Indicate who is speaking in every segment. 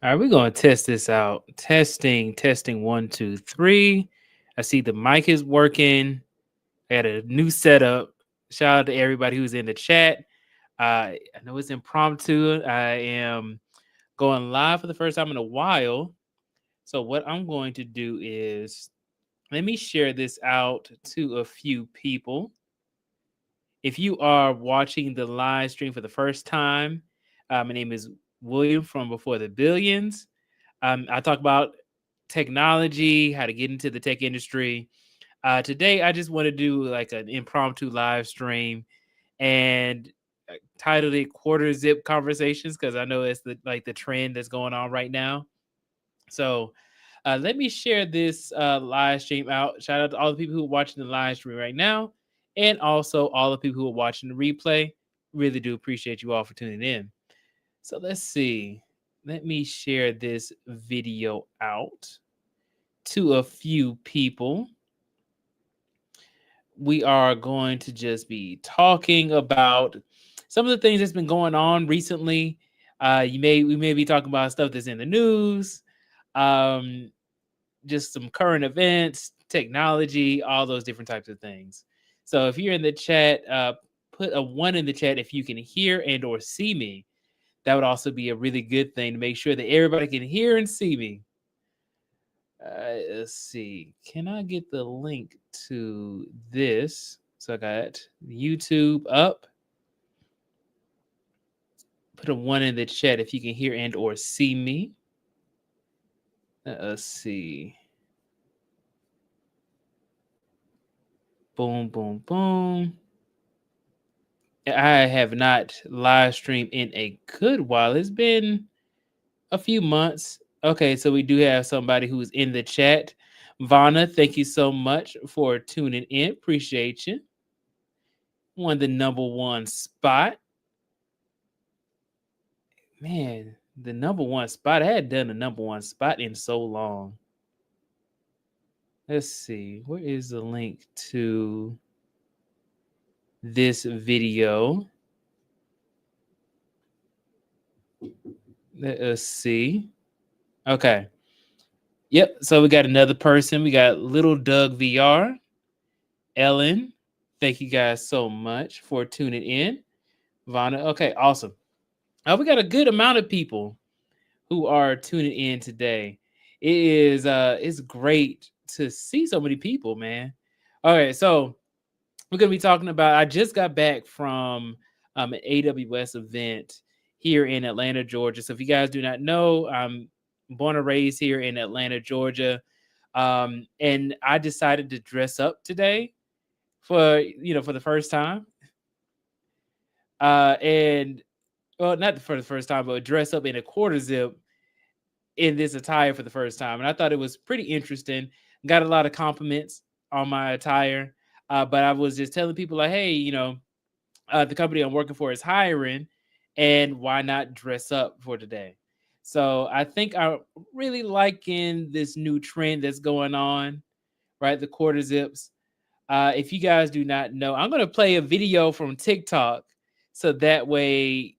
Speaker 1: All right, we're going to test this out. Testing, 1, 2, 3. I see the mic is working. I got a new setup. Shout out to everybody who's in the chat. I know it's impromptu. I am going live for the first time in a while. So, what I'm going to do is let me share this out to a few people. If you are watching the live stream for the first time, my name is William from Before the Billions. I talk about technology, how to get into the tech industry. Today, I just want to do like an impromptu live stream and titled it "Quarter Zip Conversations" because I know it's the trend that's going on right now. So let me share this live stream out. Shout out to all the people who are watching the live stream right now, and also all the people who are watching the replay. Really do appreciate you all for tuning in. So let's see. Let me share this video out to a few people. We are going to just be talking about some of the things that's been going on recently. We may be talking about stuff that's in the news, um, just some current events, technology, all those different types of things. So if you're in the chat, put a 1 in the chat if you can hear and or see me. That would also be a really good thing to make sure that everybody can hear and see me. Let's see. Can I get the link to this? So I got YouTube up. Put a 1 in the chat if you can hear and or see me. Let's see. Boom, boom, boom. I have not live streamed in a good while. It's been a few months. Okay, so we do have somebody who's in the chat. Vana, thank you so much for tuning in. Appreciate you. Won the #1 spot. Man, the #1 spot. I had done the #1 spot in so long. Let's see. Where is the link to this video? Let us see. Okay. Yep. So we got another person. We got Little Doug VR. Ellen. Thank you guys so much for tuning in. Vana. Okay, awesome. We got a good amount of people who are tuning in today. It's great to see so many people, man. All right, so we're gonna be talking about. I just got back from an AWS event here in Atlanta, Georgia. So if you guys do not know, I'm born and raised here in Atlanta, Georgia, and I decided to dress up today for the first time, and well, not for the first time, but dress up in a quarter zip in this attire for the first time, and I thought it was pretty interesting. Got a lot of compliments on my attire, but I was just telling people like, hey, the company I'm working for is hiring, and why not dress up for today? So I think I'm really liking this new trend that's going on, right? The quarter zips. If you guys do not know, I'm going to play a video from TikTok, so that way,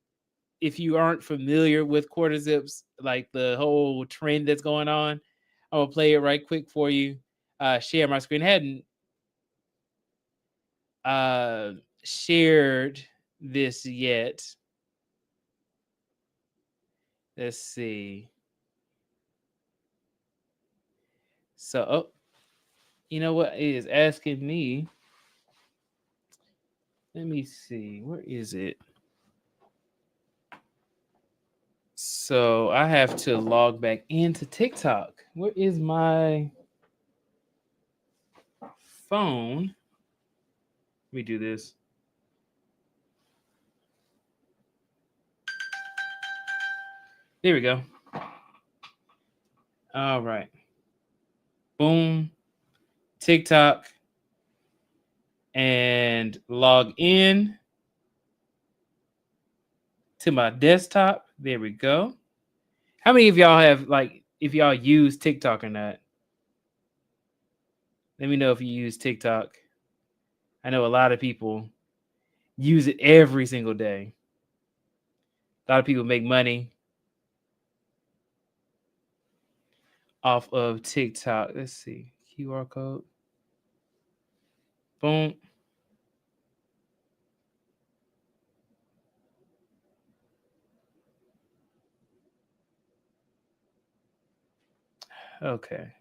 Speaker 1: if you aren't familiar with quarter zips, like the whole trend that's going on, I will play it right quick for you. Share my screen. I hadn't shared this yet. Let's see. So, you know what? It is asking me. Let me see. Where is it? So I have to log back into TikTok. Where is my phone? Let me do this. There we go. All right. Boom. TikTok. And log in to my desktop. There we go. How many of y'all have, like, if y'all use TikTok or not? Let me know if you use TikTok. I know a lot of people use it every single day. A lot of people make money. off of TikTok. Let's see. QR code. Boom. Okay.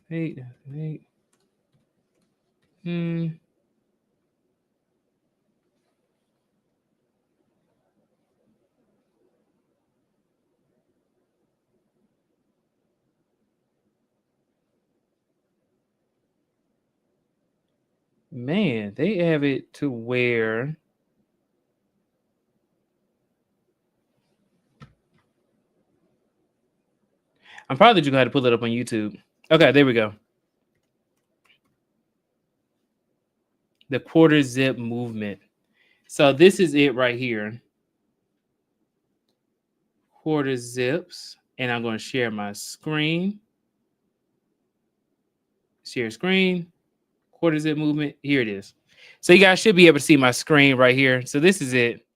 Speaker 1: Wait. Man, they have it to where I'm probably just gonna have to pull it up on YouTube. Okay, there we go. The quarter zip movement. So this is it right here. Quarter zips, and I'm going to share my screen. Share screen. Quarter zip movement. Here it is. So you guys should be able to see my screen right here. So this is it.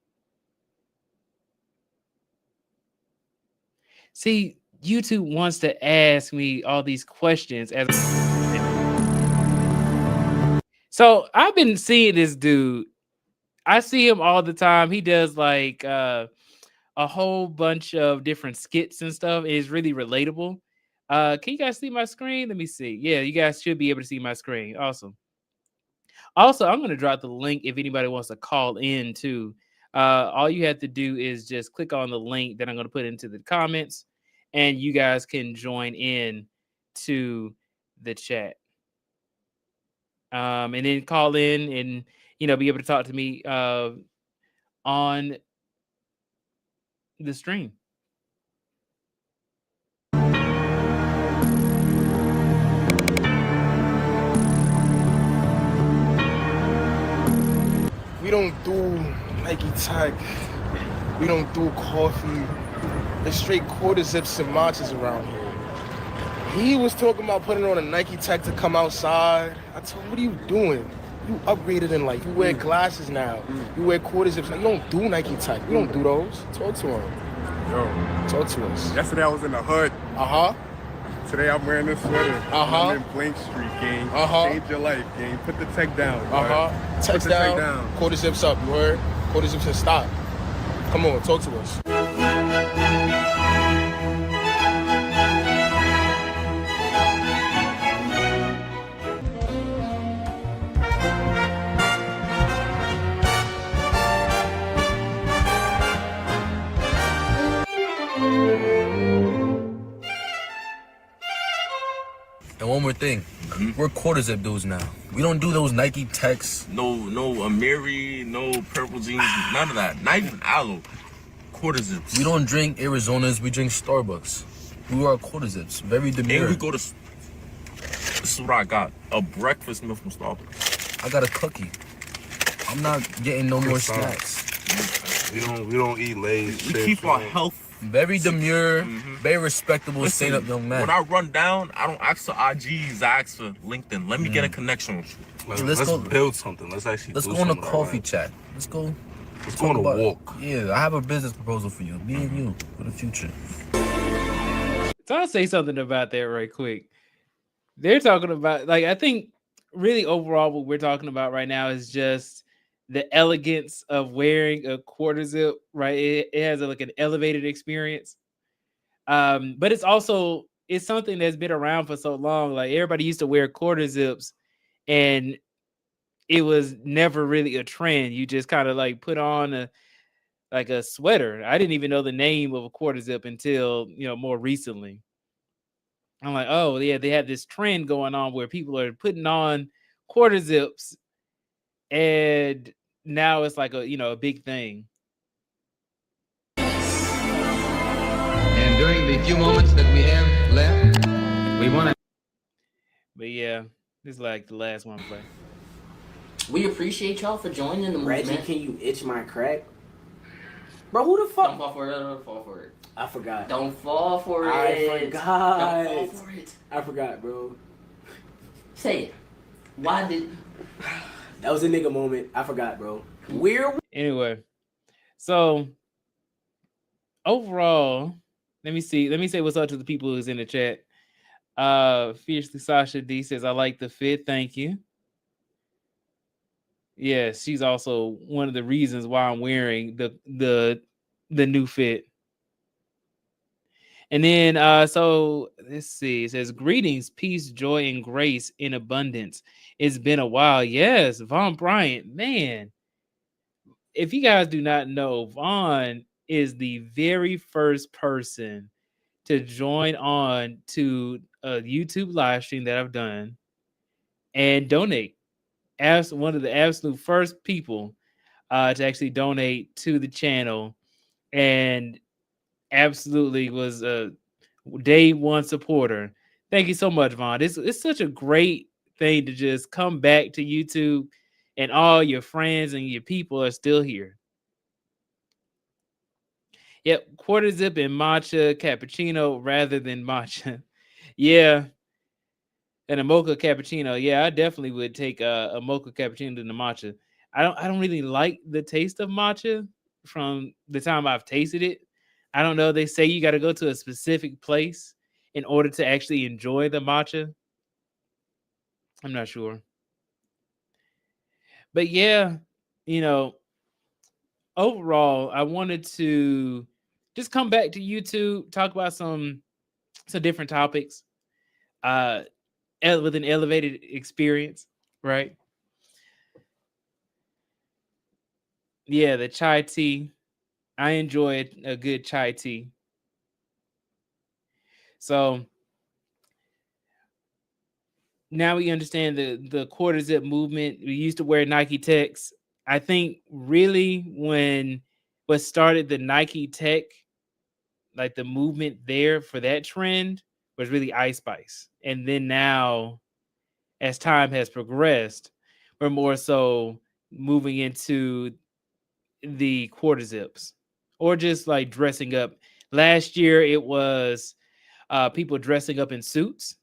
Speaker 1: See, YouTube wants to ask me all these questions as so I've been seeing this dude. I see him all the time. He does like a whole bunch of different skits and stuff. It's really relatable. Can you guys see my screen? Let me see. Yeah, you guys should be able to see my screen. Awesome. Also, I'm going to drop the link if anybody wants to call in too. All you have to do is just click on the link that I'm going to put into the comments, and you guys can join in to the chat. And then call in and be able to talk to me on the stream.
Speaker 2: We don't do Nike Tech. We don't do coffee. There's straight quarter zips and matches around here. He was talking about putting on a Nike Tech to come outside. I told him, what are you doing? You upgraded in life. You wear glasses now. You wear quarter zips now. You don't do Nike Tech. We don't do those. Talk to him.
Speaker 3: Yo.
Speaker 2: Talk to us.
Speaker 3: Yesterday I was in the hood. Today I'm wearing this sweater. I'm in Blank Street, gang. Change your life, gang. Put the tech down.
Speaker 2: Tech down. Quarter zips up, you heard? Quarter zips and stop. Come on, talk to us.
Speaker 4: And one more thing, we're quarter zip dudes now. We don't do those Nike Techs.
Speaker 5: No Amiri, no purple jeans, none of that. Not even aloe. Quarter zips.
Speaker 4: We don't drink Arizonas, we drink Starbucks. We wear quarter zips, very demure.
Speaker 5: And we go to, this is what I got, a breakfast meal from Starbucks.
Speaker 4: I got a cookie. I'm not getting no more snacks.
Speaker 3: We don't eat Lay's.
Speaker 5: We keep our health.
Speaker 4: Very demure, very respectable, stand up young man.
Speaker 5: When I run down, I don't ask for IGs, I ask for LinkedIn. Let me get a connection with you.
Speaker 3: Let's build something. Let's
Speaker 4: go on a coffee chat. Let's go
Speaker 3: on a walk.
Speaker 4: Yeah, I have a business proposal for you. Me and you for the future.
Speaker 1: So I'll say something about that right quick. They're talking about, like, I think really overall what we're talking about right now is just the elegance of wearing a quarter zip, right? It has like an elevated experience. But it's something that's been around for so long. Like everybody used to wear quarter zips and it was never really a trend. You just kind of like put on a sweater. I didn't even know the name of a quarter zip until, more recently. I'm like, oh yeah, they have this trend going on where people are putting on quarter zips, and now it's like a big thing.
Speaker 6: And during the few moments that we have left, we want to.
Speaker 1: But yeah, this is like the last one play.
Speaker 7: We appreciate y'all for joining the movement.
Speaker 8: Reggie, can you itch my crack? Bro, who the fuck?
Speaker 7: Don't fall for it. Don't fall for it.
Speaker 8: I forgot.
Speaker 7: Don't fall for it.
Speaker 8: I forgot.
Speaker 7: Don't fall for it.
Speaker 8: I forgot, bro.
Speaker 7: Say it. Why did...
Speaker 8: That was a nigga moment. I forgot, bro.
Speaker 1: Anyway, so overall, let me see. Let me say what's up to the people who's in the chat. Fiercely Sasha D says, I like the fit. Thank you. Yeah, she's also one of the reasons why I'm wearing the new fit. And then so let's see. It says, greetings, peace, joy, and grace in abundance. It's been a while. Yes, Von Bryant, man. If you guys do not know, Vaughn is the very first person to join on to a YouTube live stream that I've done and donate. As one of the absolute first people to actually donate to the channel, and absolutely was a day one supporter. Thank you so much, Vaughn. It's such a great thing to just come back to YouTube and all your friends and your people are still here. Yep, quarter zip and matcha cappuccino rather than matcha. Yeah, and a mocha cappuccino. Yeah, I definitely would take a mocha cappuccino than the matcha. I don't really like the taste of matcha from the time I've tasted it. I don't know. They say you got to go to a specific place in order to actually enjoy the matcha. I'm not sure. But yeah, you know, overall, I wanted to just come back to YouTube, talk about some different topics uh with an elevated experience, right? Yeah, the chai tea. I enjoy a good chai tea. So now we understand the quarter zip movement. We used to wear Nike Techs. I think really when what started the Nike Tech, like the movement there for that trend, was really Ice Spice. And then now, as time has progressed, we're more so moving into the quarter zips or just like dressing up. Last year it was people dressing up in suits.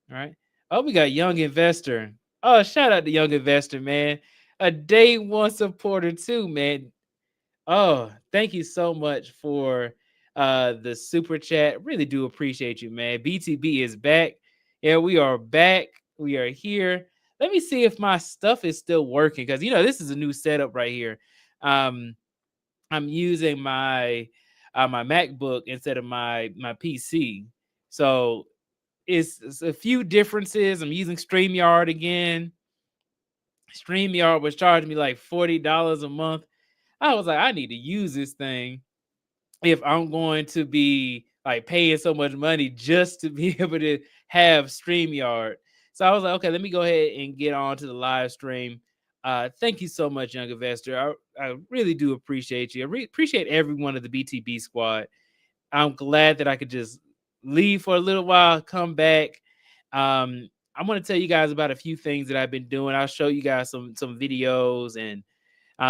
Speaker 1: All right. Oh, we got Young Investor. Oh, shout out to Young Investor, man. A day one supporter too, man. Oh, thank you so much for the super chat. Really do appreciate you, man. BTB is back. Yeah, we are back. We are here. Let me see if my stuff is still working because this is a new setup right here. I'm using my my MacBook instead of my PC. So it's a few differences. I'm using StreamYard again. StreamYard was charging me like $40 a month. I was like, I need to use this thing if I'm going to be like paying so much money just to be able to have StreamYard. So I was like, okay, let me go ahead and get on to the live stream. Thank you so much, Young Investor. I really do appreciate you. I appreciate every one of the BTB squad. I'm glad that I could just leave for a little while, come back. I'm going to tell you guys about a few things that I've been doing. I'll show you guys some videos and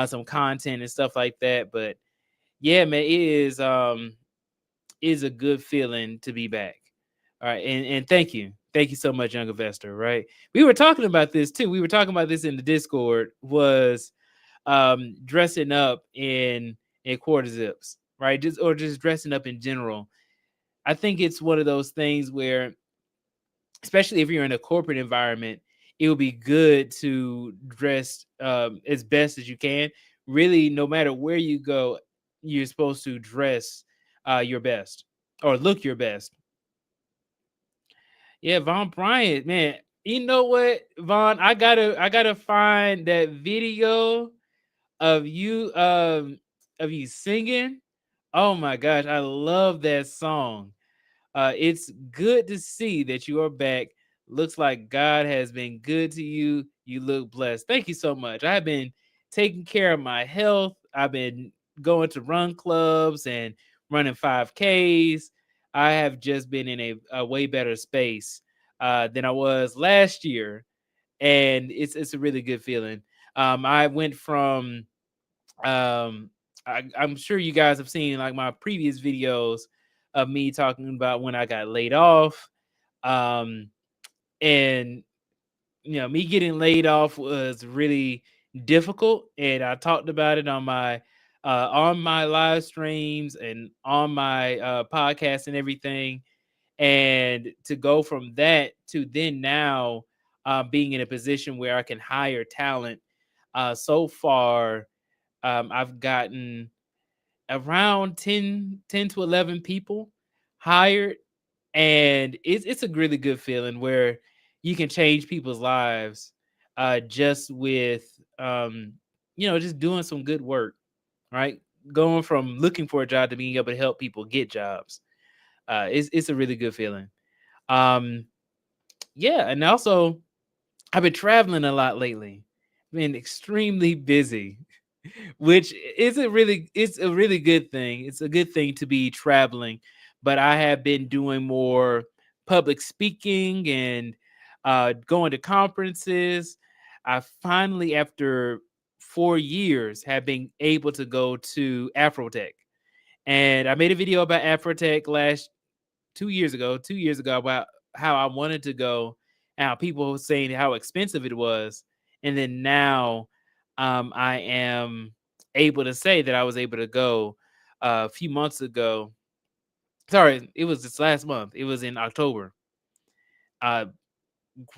Speaker 1: some content and stuff like that. But yeah, man, it is a good feeling to be back. All right, and thank you so much, Young Investor. Right, we were talking about this too. We were talking about this in the Discord. Was dressing up in quarter zips, right? Just dressing up in general. I think it's one of those things where, especially if you're in a corporate environment, it would be good to dress as best as you can. Really, no matter where you go, you're supposed to dress your best or look your best. Yeah, Von Bryant, man. You know what, Von? I gotta find that video of you singing. Oh my gosh, I love that song. It's good to see that you are back. Looks like God has been good to you. You look blessed. Thank you so much. I've been taking care of my health. I've been going to run clubs and running 5Ks. I have just been in a way better space than I was last year. And it's a really good feeling. I went from I'm sure you guys have seen like my previous videos of me talking about when I got laid off. And me getting laid off was really difficult. And I talked about it on my on my live streams and on my podcast and everything. And to go from that to then now being in a position where I can hire talent. So far, I've gotten around 10 to 11 people hired. And it's a really good feeling where you can change people's lives just with, just doing some good work, right? Going from looking for a job to being able to help people get jobs. It's a really good feeling. Um, yeah, and also I've been traveling a lot lately. Been extremely busy, which it's a really good thing. It's a good thing to be traveling, but I have been doing more public speaking and going to conferences. I finally, after 4 years, have been able to go to Afrotech, and I made a video about Afrotech 2 years ago about how I wanted to go and how people were saying how expensive it was. And then now I am able to say that I was able to go a few months ago. Sorry, it was this last month. It was in October. Uh,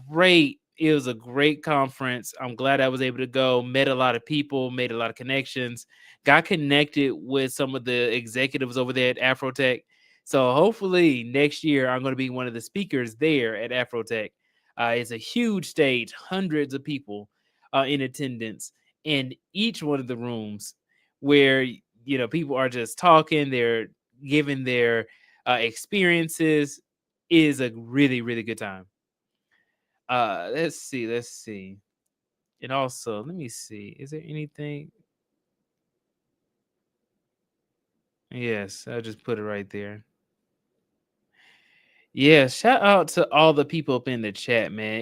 Speaker 1: Great. It was a great conference. I'm glad I was able to go. Met a lot of people, made a lot of connections, got connected with some of the executives over there at Afrotech. So hopefully next year I'm going to be one of the speakers there at Afrotech. It's a huge stage, hundreds of people in attendance in each one of the rooms where people are just talking. They're giving their experiences. Is a really really good time. Let's see. And also, let me see. Is there anything? Yes, I'll just put it right there. Yeah, shout out to all the people up in the chat, man.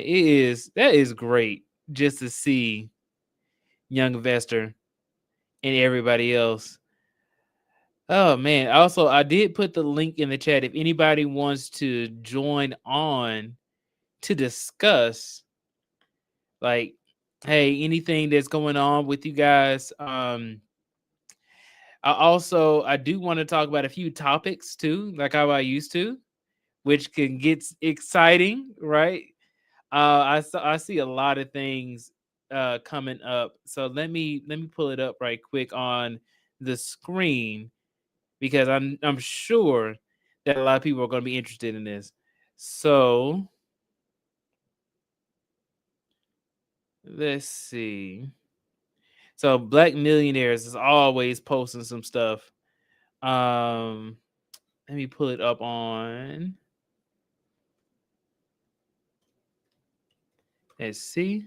Speaker 1: That is great just to see Young Investor and everybody else. Oh man. Also, I did put the link in the chat if anybody wants to join on to discuss, like, hey, anything that's going on with you guys. I do want to talk about a few topics too, like how I used to, which can get exciting, right? I see a lot of things coming up. So let me pull it up right quick on the screen because I'm sure that a lot of people are going to be interested in this. So let's see. So Black Millionaires is always posting some stuff. Um, Let me pull it up on. Let's see.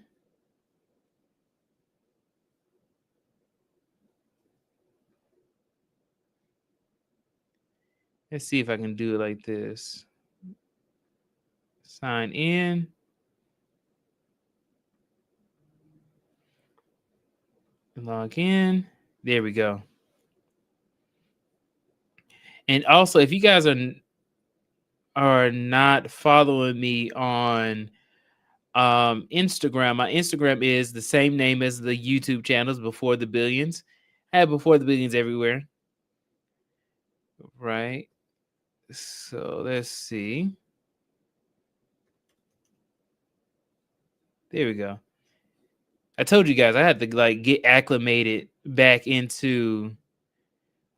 Speaker 1: Let's see if I can do it like this. Sign in. Log in. There we go. And also, if you guys are not following me on Instagram, my Instagram is the same name as the YouTube channels, Before the Billions. I have Before the Billions everywhere. Right. So let's see. There we go. I told you guys I had to like get acclimated back into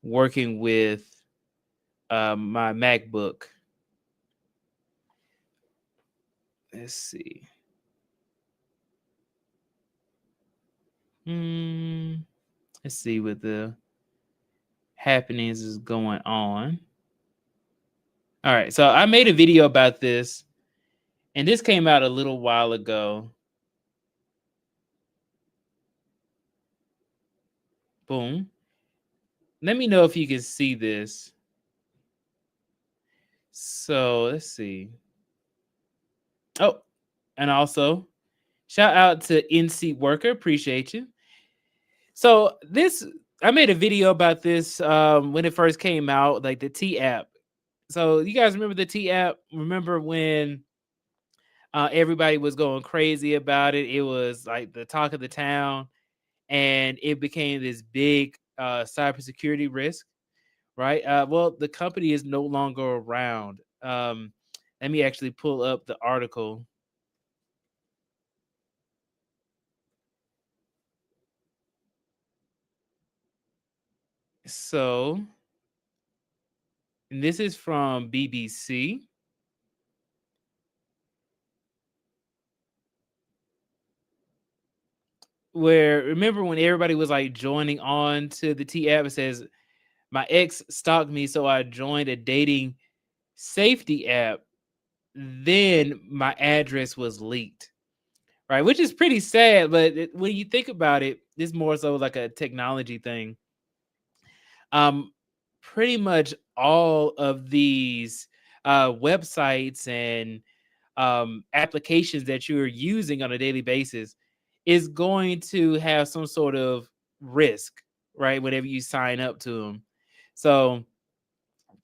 Speaker 1: working with my MacBook. Let's see. Let's see what the happenings is going on. All right, so I made a video about this, and this came out a little while ago. Boom. Let me know if you can see this. So let's see. Oh, and also shout out to NC Worker. Appreciate you. So I made a video about this when it first came out, like the T app. So you guys remember the T app? Remember when everybody was going crazy about it? It was like the talk of the town, and it became this big cybersecurity risk, right? Well, the company is no longer around. Let me actually pull up the article. So, and this is from BBC. Where remember when everybody was like joining on to the T app, it says my ex stalked me, so I joined a dating safety app. Then my address was leaked, right? Which is pretty sad, but when you think about it, it's more so like a technology thing. Pretty much all of these websites and applications that you're using on a daily basis is going to have some sort of risk, right? Whenever you sign up to them. So,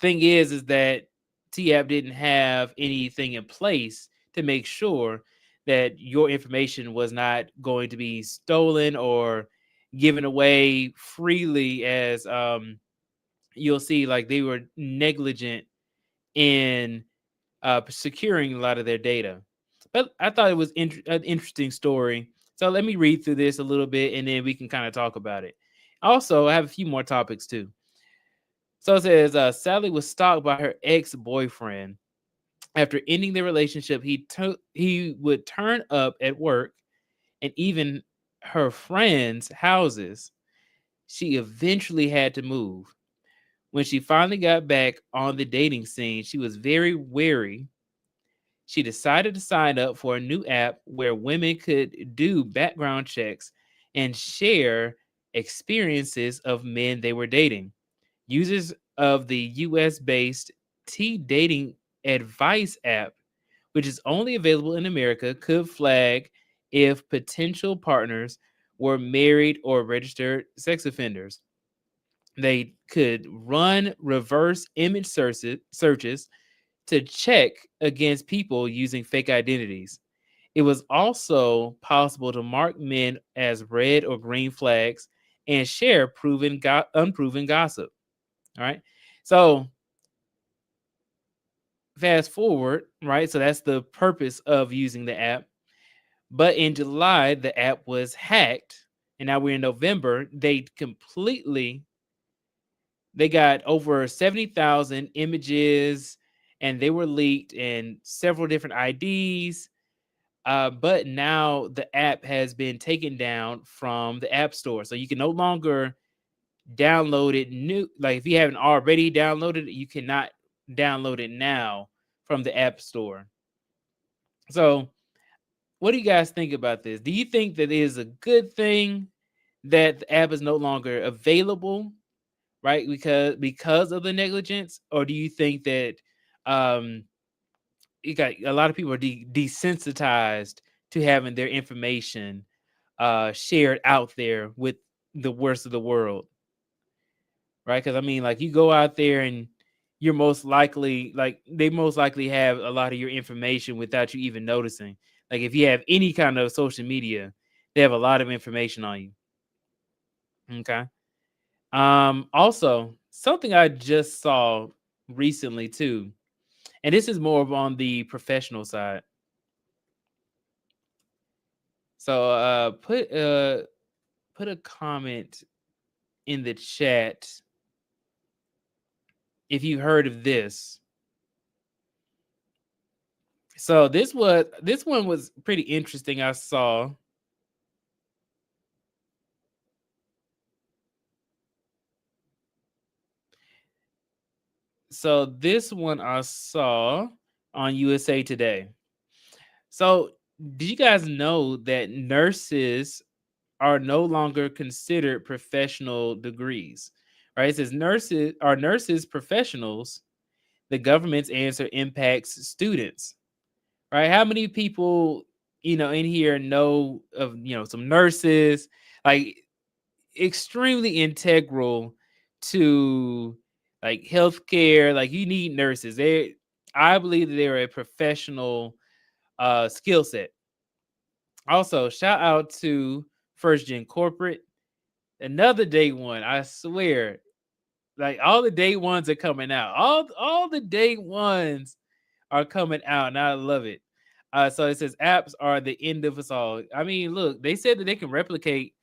Speaker 1: thing is that TApp didn't have anything in place to make sure that your information was not going to be stolen or given away freely, as you'll see, like they were negligent in securing a lot of their data. But I thought it was an interesting story. So let me read through this a little bit and then we can kind of talk about it. Also, I have a few more topics too. So it says Sally was stalked by her ex-boyfriend. After ending the relationship, he would turn up at work and even her friends' houses. She eventually had to move. When she finally got back on the dating scene, she was very wary. She decided to sign up for a new app where women could do background checks and share experiences of men they were dating. Users of the US based T Dating Advice app, which is only available in America, could flag if potential partners were married or registered sex offenders. They could run reverse image searches to check against people using fake identities. It was also possible to mark men as red or green flags and share unproven gossip. All right. So fast forward, right? So that's the purpose of using the app. But in July, the app was hacked. And now we're in November. They got over 70,000 images and they were leaked and several different IDs. But now the app has been taken down from the App Store. So you can no longer download it new. Like if you haven't already downloaded it, you cannot download it now from the App Store. So what do you guys think about this? Do you think that it is a good thing that the app is no longer available, right? Because of the negligence, or do you think that um you got a lot of people are desensitized to having their information shared out there with the worst of the world, right? Because I mean, like you go out there and you're most likely like they most likely have a lot of your information without you even noticing. Like if you have any kind of social media, they have a lot of information on you. Okay. Also, something I just saw recently too, and this is more of on the professional side. So put a comment in the chat if you heard of this. So this one was pretty interesting. I saw. So this one I saw on USA Today. So did you guys know that nurses are no longer considered professional degrees? Right? It says nurses professionals. The government's answer impacts students. Right? How many people in here know of some nurses like extremely integral to like healthcare? Like you need nurses. I believe that they're a professional skill set. Also, shout out to First Gen Corporate. Another day one. I swear. Like all the day ones are coming out. All the day ones are coming out, and I love it. So it says apps are the end of us all. I mean, look, they said that they can replicate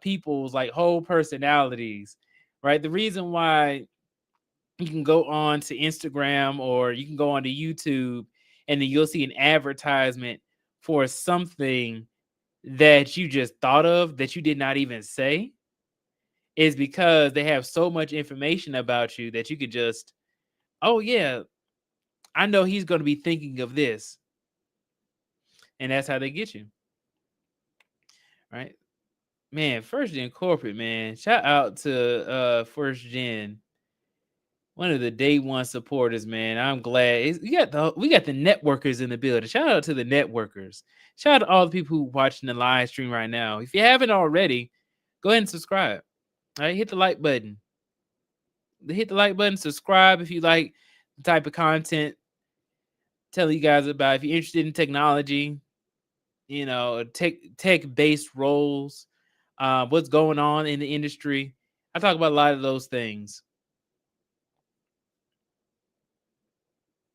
Speaker 1: people's like whole personalities, right? The reason why you can go on to Instagram or you can go on to YouTube and then you'll see an advertisement for something that you just thought of that you did not even say is because they have so much information about you that you could just, oh yeah, I know he's going to be thinking of this. And that's how they get you. Right? Man, first gen corporate, man. Shout out to first gen. One of the day one supporters, man. I'm glad we got the networkers in the building. Shout out to the networkers. Shout out to all the people who watching the live stream right now. If you haven't already, go ahead and subscribe. All right, hit the like button. Hit the like button. Subscribe if you like the type of content. Tell you guys about if you're interested in technology, you know, tech based roles, what's going on in the industry. I talk about a lot of those things.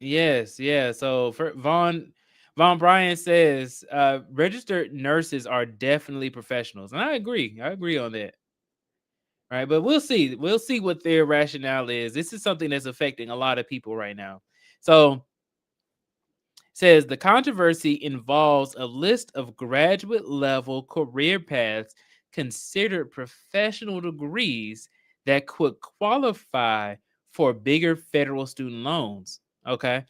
Speaker 1: Yes, yeah. So for Von Bryan says registered nurses are definitely professionals, and I agree. I agree on that. All right, but we'll see. We'll see what their rationale is. This is something that's affecting a lot of people right now. So says the controversy involves a list of graduate level career paths considered professional degrees that could qualify for bigger federal student loans. Okay.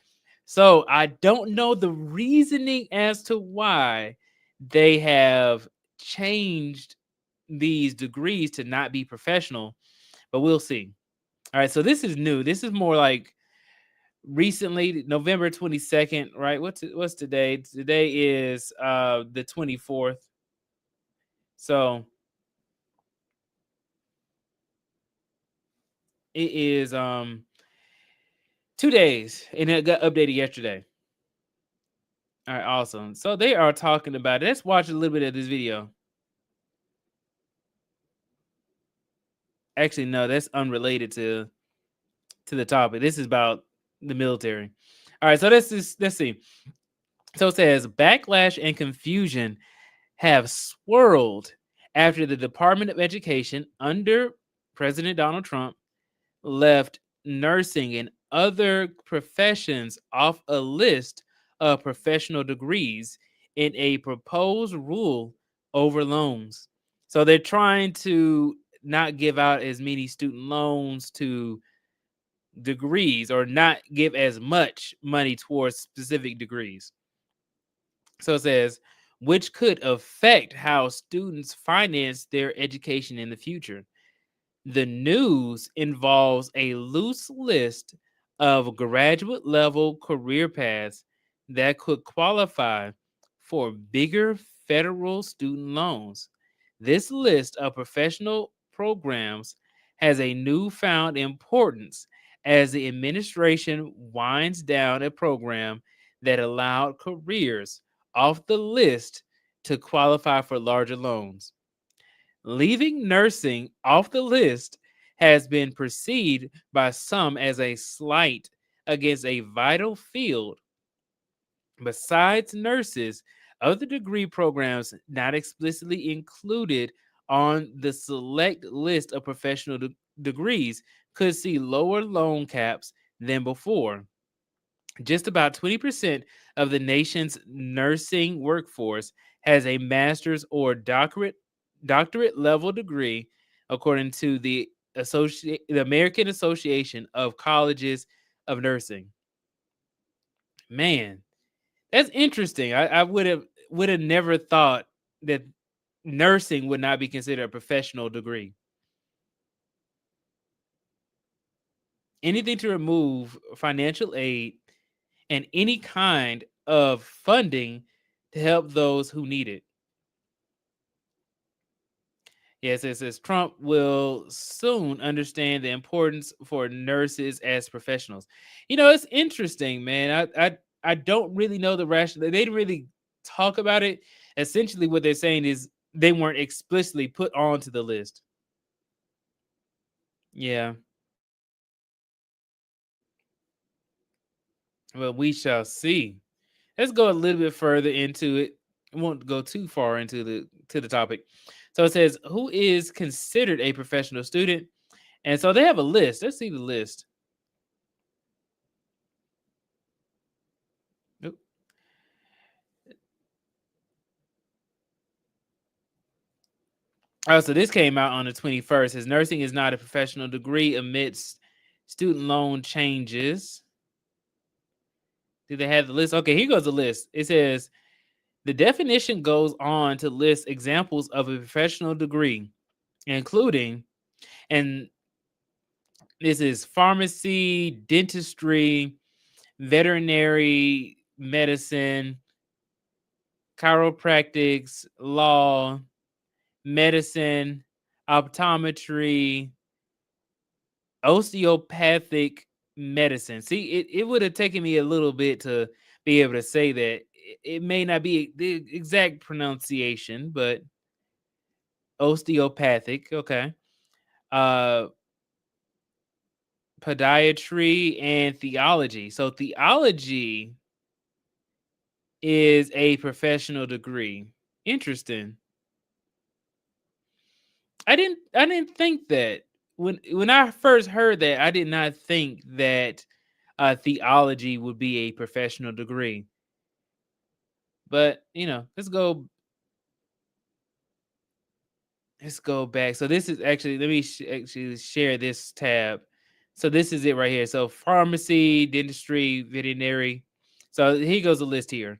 Speaker 1: So I don't know the reasoning as to why they have changed these degrees to not be professional, but we'll see. All right. So this is new. This is more like recently, November 22nd, right? What's today? Today is the 24th. So it is 2 days, and it got updated yesterday. All right, awesome. So they are talking about it. Let's watch a little bit of this video. Actually, no, that's unrelated to the topic. This is about the military. All right, so let's see. So it says backlash and confusion have swirled after the Department of Education under President Donald Trump left nursing and other professions off a list of professional degrees in a proposed rule over loans. So they're trying to not give out as many student loans to degrees or not give as much money towards specific degrees. So it says, which could affect how students finance their education in the future. The news involves a loose list of graduate level career paths that could qualify for bigger federal student loans. This list of professional programs has a newfound importance as the administration winds down a program that allowed careers off the list to qualify for larger loans. Leaving nursing off the list has been perceived by some as a slight against a vital field. Besides nurses, other degree programs not explicitly included on the select list of professional degrees could see lower loan caps than before. Just about 20% of the nation's nursing workforce has a master's or doctorate level degree, according to the American Association of Colleges of Nursing. Man, that's interesting. I would have never thought that nursing would not be considered a professional degree. Anything to remove financial aid and any kind of funding to help those who need it. Yes, it says Trump will soon understand the importance for nurses as professionals. You know, it's interesting, man. I don't really know the rationale. They didn't really talk about it. Essentially, what they're saying is they weren't explicitly put onto the list. Yeah. Well, we shall see. Let's go a little bit further into it. I won't go too far into the topic. So it says, who is considered a professional student? And so they have a list. Let's see the list. Oop. Oh, so this came out on the 21st. Says nursing is not a professional degree amidst student loan changes. Do they have the list? Okay, here goes the list. It says the definition goes on to list examples of a professional degree, including, and this is pharmacy, dentistry, veterinary medicine, chiropractics, law, medicine, optometry, osteopathic medicine. See, it would have taken me a little bit to be able to say that. It may not be the exact pronunciation, but osteopathic, okay. Uh Podiatry and theology. So theology is a professional degree. Interesting. I didn't think that when I first heard that. I did not think that theology would be a professional degree. But let's go back. So this is actually, let me actually share this tab. So this is it right here. So pharmacy, dentistry, veterinary. So here goes a list here,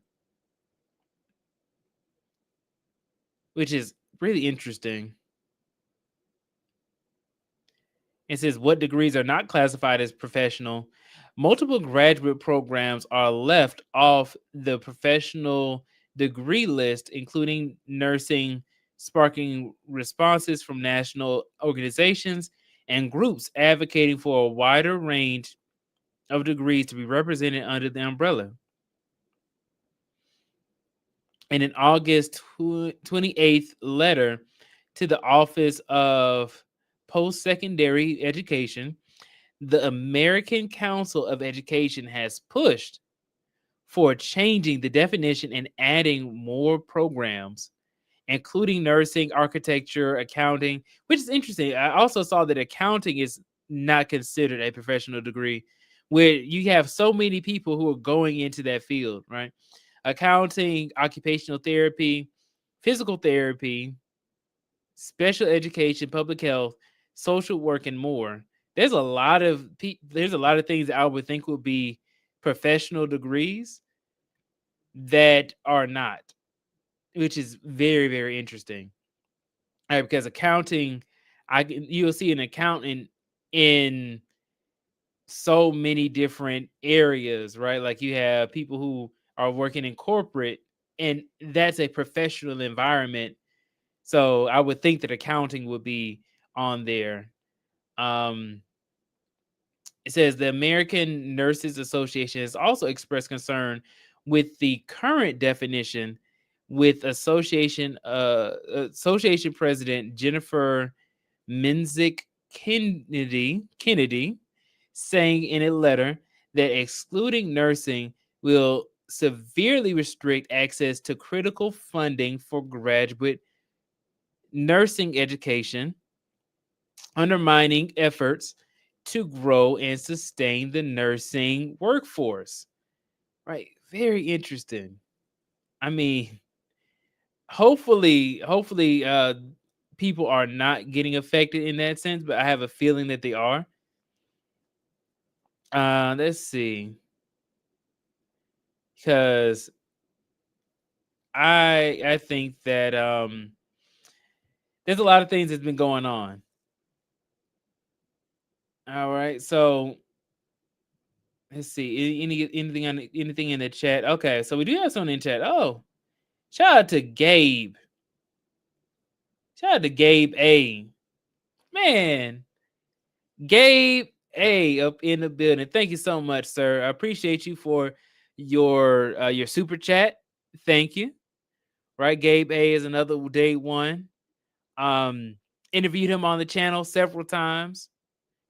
Speaker 1: which is really interesting. It says what degrees are not classified as professional. Multiple graduate programs are left off the professional degree list, including nursing, sparking responses from national organizations and groups advocating for a wider range of degrees to be represented under the umbrella. In an August 28th letter to the Office of Post-Secondary Education, the American Council of Education has pushed for changing the definition and adding more programs, including nursing, architecture, accounting, which is interesting. I also saw that accounting is not considered a professional degree, where you have so many people who are going into that field, right? Accounting, occupational therapy, physical therapy, special education, public health, social work, and more. There's a lot of things that I would think would be professional degrees that are not, which is very, very interesting. All right, because accounting, you'll see an accountant in so many different areas, right? Like you have people who are working in corporate, and that's a professional environment. So I would think that accounting would be on there. Um, it says the American Nurses Association has also expressed concern with the current definition, with association president Jennifer Menzick Kennedy saying in a letter that excluding nursing will severely restrict access to critical funding for graduate nursing education, undermining efforts to grow and sustain the nursing workforce. Right. Very interesting. I mean, hopefully people are not getting affected in that sense, but I have a feeling that they are. Let's see. Because I think that there's a lot of things that's been going on. All right. So let's see. Anything in the chat? Okay, so we do have something in chat. Oh, shout out to Gabe. Shout out to Gabe A. Man, Gabe A up in the building. Thank you so much, sir. I appreciate you for your super chat. Thank you. Right, Gabe A is another day one. Interviewed him on the channel several times.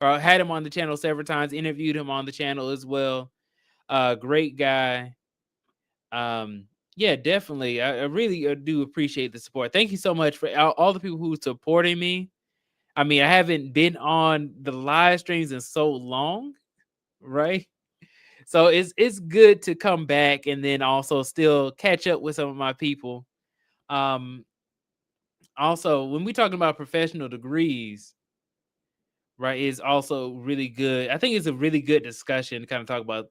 Speaker 1: or I had him on the channel several times, interviewed him on the channel as well. Great guy. Yeah, definitely. I really do appreciate the support. Thank you so much for all the people who supporting me. I mean, I haven't been on the live streams in so long, right? So it's good to come back and then also still catch up with some of my people. Also, when we talking about professional degrees, right, is also really good. I think it's a really good discussion to kind of talk about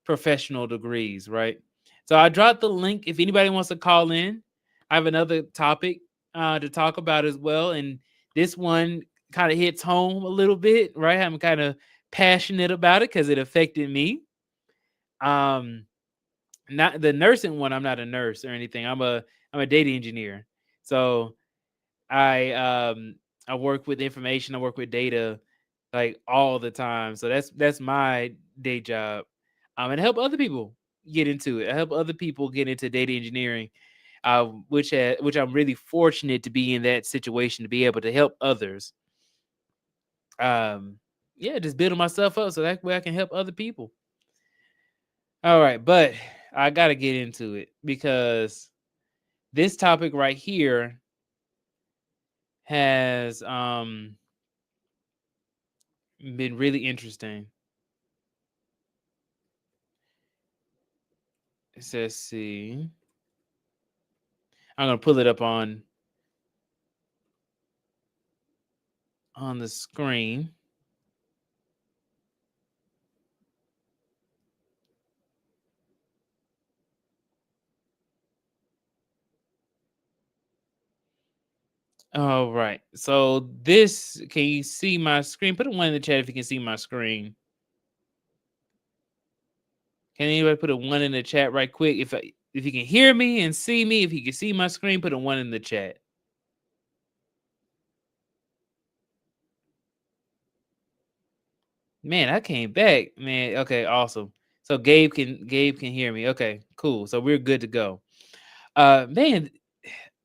Speaker 1: professional degrees, right? So I dropped the link if anybody wants to call in. I have another topic to talk about as well, and this one kind of hits home a little bit, right? I'm kind of passionate about it because it affected me. Not the nursing one. I'm not a nurse or anything. I'm a data engineer. So I work with information. I work with data like all the time. So that's my day job. And help other people get into it. I help other people get into data engineering, which I'm really fortunate to be in that situation to be able to help others. Yeah, just building myself up so that way I can help other people. All right, but I gotta get into it because this topic right here has been really interesting. It says, see, I'm gonna pull it up on the screen. All right. So this, can you see my screen? Put a one in the chat if you can see my screen. Can anybody put a one in the chat right quick? If you can hear me and see me, if you can see my screen, put a one in the chat. Man, I came back, man. Okay, awesome. So Gabe can hear me. Okay, cool. So we're good to go. Man,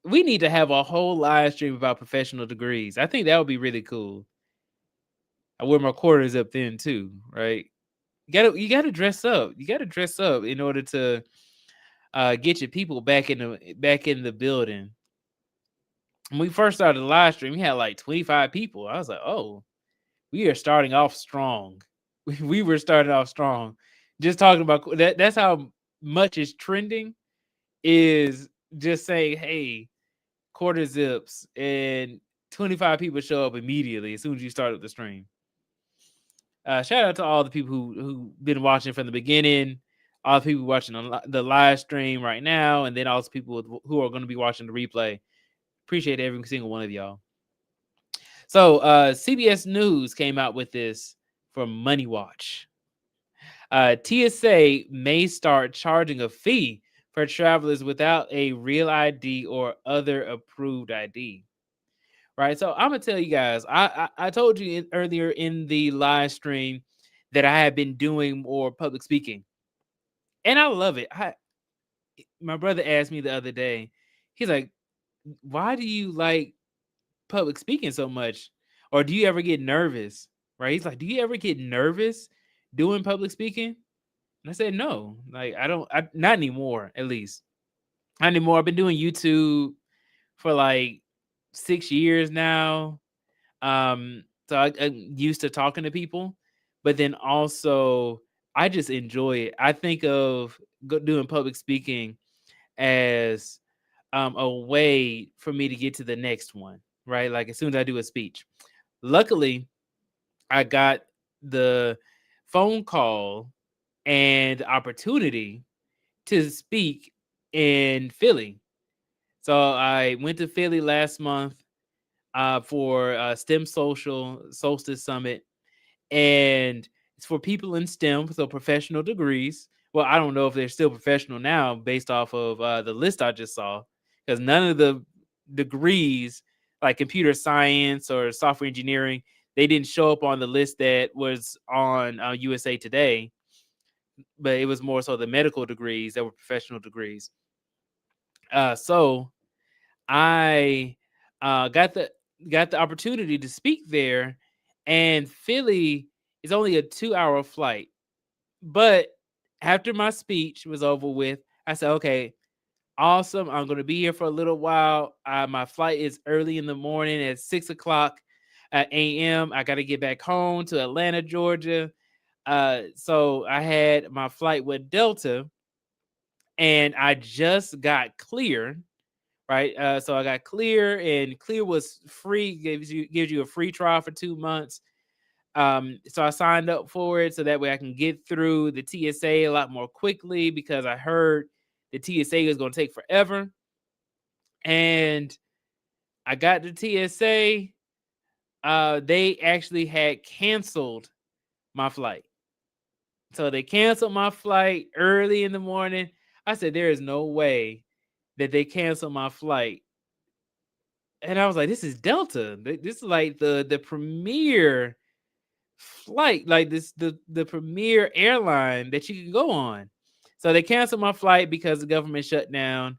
Speaker 1: we need to have a whole live stream about professional degrees. I think that would be really cool. I wear my quarters up then too, right? You gotta dress up. You gotta dress up in order to get your people back in the building. When we first started the live stream, we had like 25 people. I was like, oh, we are starting off strong. We were starting off strong. Just talking about that. That's how much is trending. Is just saying, hey, quarter zips, and 25 people show up immediately as soon as you start up the stream. Shout out to all the people who been watching from the beginning, all the people watching on the live stream right now, and then also people who are going to be watching the replay. Appreciate every single one of y'all. So CBS News came out with this from Money Watch. TSA may start charging a fee for travelers without a real ID or other approved ID. Right. So I'm gonna tell you guys, I told you earlier in the live stream that I have been doing more public speaking, and I love it. My brother asked me the other day, he's like, "Why do you like public speaking so much, or do you ever get nervous?" Right? He's like, "Do you ever get nervous doing public speaking?" And I said, "No, like I don't. Not anymore. At least not anymore. I've been doing YouTube for like 6 years now." So I'm used to talking to people, but then also I just enjoy it. I think of doing public speaking as a way for me to get to the next one, right? Like as soon as I do a speech. Luckily, I got the phone call and opportunity to speak in Philly. So I went to Philly last month for STEM Social Solstice Summit, and it's for people in STEM, so professional degrees. Well, I don't know if they're still professional now based off of the list I just saw, because none of the degrees like computer science or software engineering, they didn't show up on the list that was on USA Today, but it was more so the medical degrees that were professional degrees. So I got the opportunity to speak there, and Philly is only a 2-hour flight. But after my speech was over with, I said, okay, awesome. I'm going to be here for a little while. My flight is early in the morning at 6 o'clock a.m. I got to get back home to Atlanta, Georgia. So I had my flight with Delta, and I just got clear, right? So I got clear, and clear was free. Gives you a free trial for 2 months. So I signed up for it so that way I can get through the TSA a lot more quickly, because I heard the TSA is going to take forever. And I got the TSA. They actually had canceled my flight. So they canceled my flight early in the morning. I said, there is no way that they canceled my flight. And I was like, this is Delta. This is like the premier flight, like the premier airline that you can go on. So they canceled my flight because the government shut down,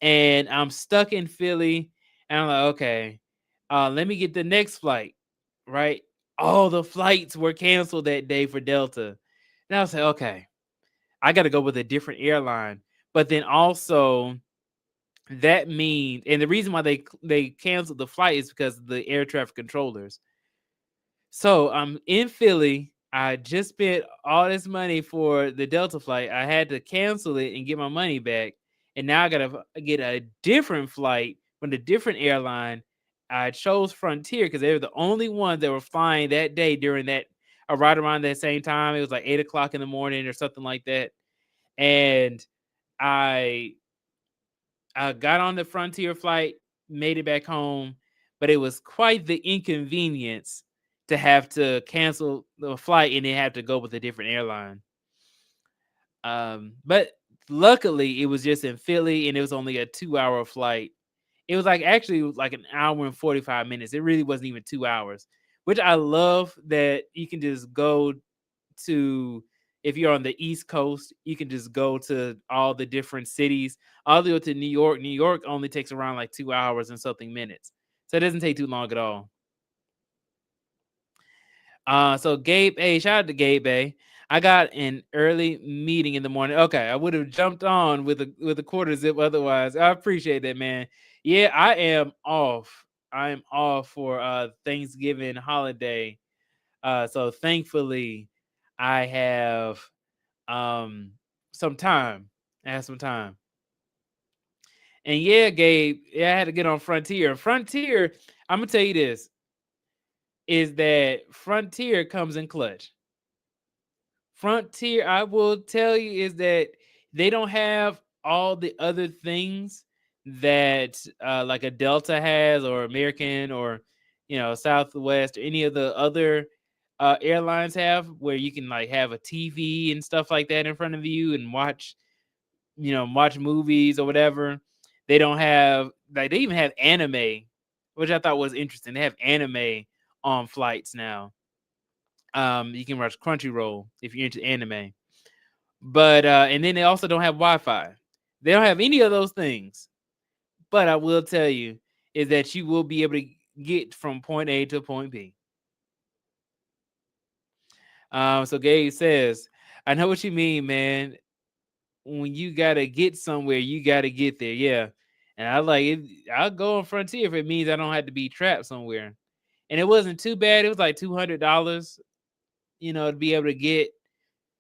Speaker 1: and I'm stuck in Philly. And I'm like, okay, let me get the next flight, right? All the flights were canceled that day for Delta. And I was like, okay, I got to go with a different airline. But then also, that means, and the reason why they canceled the flight is because of the air traffic controllers. So I'm in Philly. I just spent all this money for the Delta flight. I had to cancel it and get my money back. And now I got to get a different flight from a different airline. I chose Frontier because they were the only ones that were flying that day during that, right around that same time. It was like 8 o'clock in the morning or something like that. And I got on the Frontier flight, made it back home, but it was quite the inconvenience to have to cancel the flight and then have to go with a different airline. But luckily, it was just in Philly, and it was only a 2-hour flight. It was actually like an hour and 45 minutes. It really wasn't even 2 hours, which I love that you can just go to. If you're on the East Coast, you can just go to all the different cities. I'll go to New York. New York only takes around like 2 hours and something minutes. So it doesn't take too long at all. So Gabe A, shout out to Gabe A. I got an early meeting in the morning. Okay, I would have jumped on with a quarter zip otherwise. I appreciate that, man. Yeah, I am off. I am off for Thanksgiving holiday. So thankfully I have some time. I have some time. And yeah, Gabe, yeah, I had to get on Frontier. Frontier, I'm gonna tell you this, is that Frontier comes in clutch. Frontier, I will tell you, is that they don't have all the other things that like a Delta has, or American, or Southwest, or any of the other airlines have, where you can like have a TV and stuff like that in front of you and watch movies or whatever. They don't have, like, they even have anime, which I thought was interesting. They have anime on flights now. You can watch Crunchyroll if you're into anime. But and then they also don't have Wi-Fi. They don't have any of those things. But I will tell you is that you will be able to get from point A to point B. So Gabe says, I know what you mean, man. When you gotta get somewhere, you gotta get there. Yeah. And I like it. I'll go on Frontier if it means I don't have to be trapped somewhere. And it wasn't too bad. It was like $200, to be able to get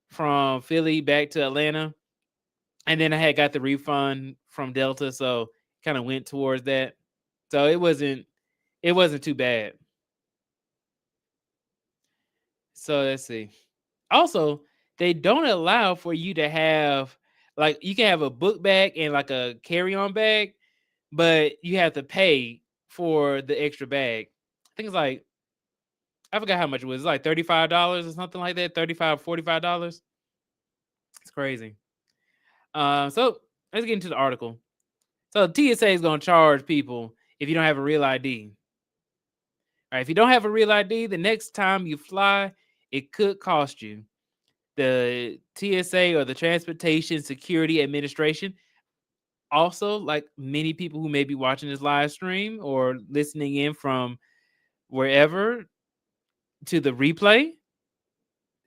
Speaker 1: from Philly back to Atlanta. And then I had got the refund from Delta, so kind of went towards that. So it wasn't too bad. So let's see. Also, they don't allow for you to have, like, you can have a book bag and like a carry-on bag, but you have to pay for the extra bag. I think it's like, I forgot how much it was. It's like $35 or something like that. $35, $45. It's crazy. So let's get into the article. So TSA is going to charge people if you don't have a real ID. All right, if you don't have a real ID, the next time you fly, it could cost you. The TSA, or the Transportation Security Administration, also, like many people who may be watching this live stream or listening in from wherever, to the replay.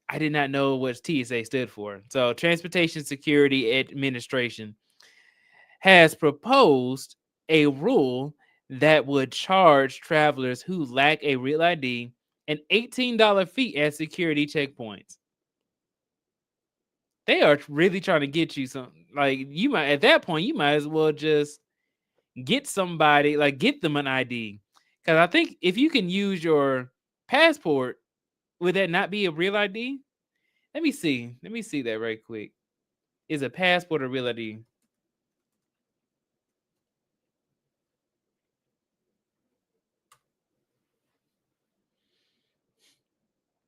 Speaker 1: I did not know what TSA stood for. So, Transportation Security Administration has proposed a rule that would charge travelers who lack a real ID an $18 fee at security checkpoints. They are really trying to get you something. Like, you might, at that point, you might as well just get somebody, like, get them an ID. Because I think if you can use your passport, would that not be a real ID? Let me see. Let me see that right quick. Is a passport a real ID?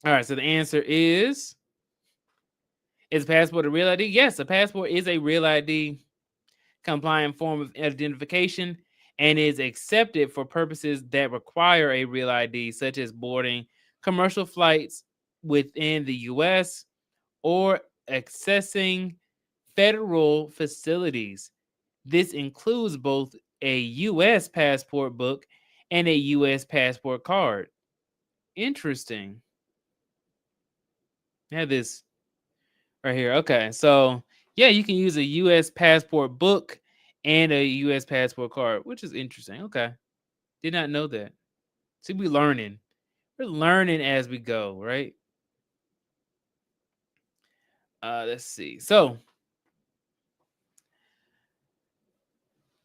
Speaker 1: All right, so the answer is a passport a real ID? Yes, a passport is a real ID compliant form of identification and is accepted for purposes that require a real ID, such as boarding commercial flights within the US or accessing federal facilities. This includes both a US passport book and a US passport card. Interesting. I have this right here. Okay, so yeah, you can use a US passport book and a US passport card, which is interesting. Okay, did not know that. See, we're learning as we go, right? Let's see. So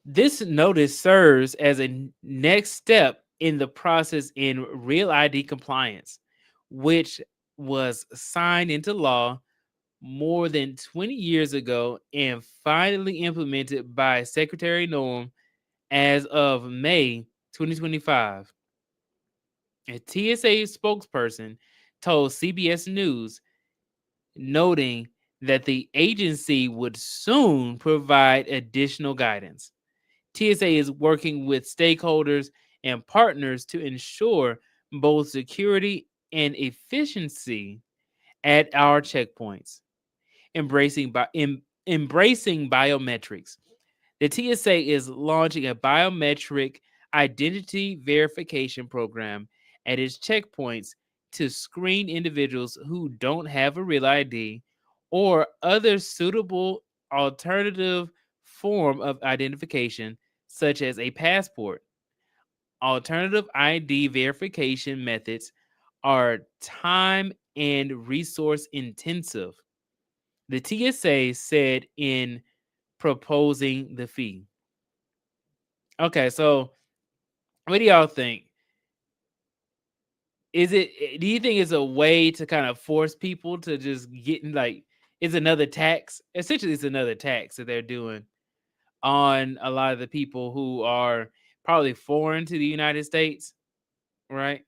Speaker 1: this notice serves as a next step in the process in Real ID compliance, which was signed into law more than 20 years ago and finally implemented by Secretary Norm as of May 2025. A TSA spokesperson told CBS News, noting that the agency would soon provide additional guidance. TSA is working with stakeholders and partners to ensure both security and efficiency at our checkpoints, embracing biometrics. The TSA is launching a biometric identity verification program at its checkpoints to screen individuals who don't have a real ID or other suitable alternative form of identification, such as a passport. Alternative ID verification methods are time and resource intensive, the TSA said in proposing the fee. Okay, so what do y'all think? Do you think it's a way to kind of force people to just get in, like, it's another tax? Essentially, it's another tax that they're doing on a lot of the people who are probably foreign to the United States, right?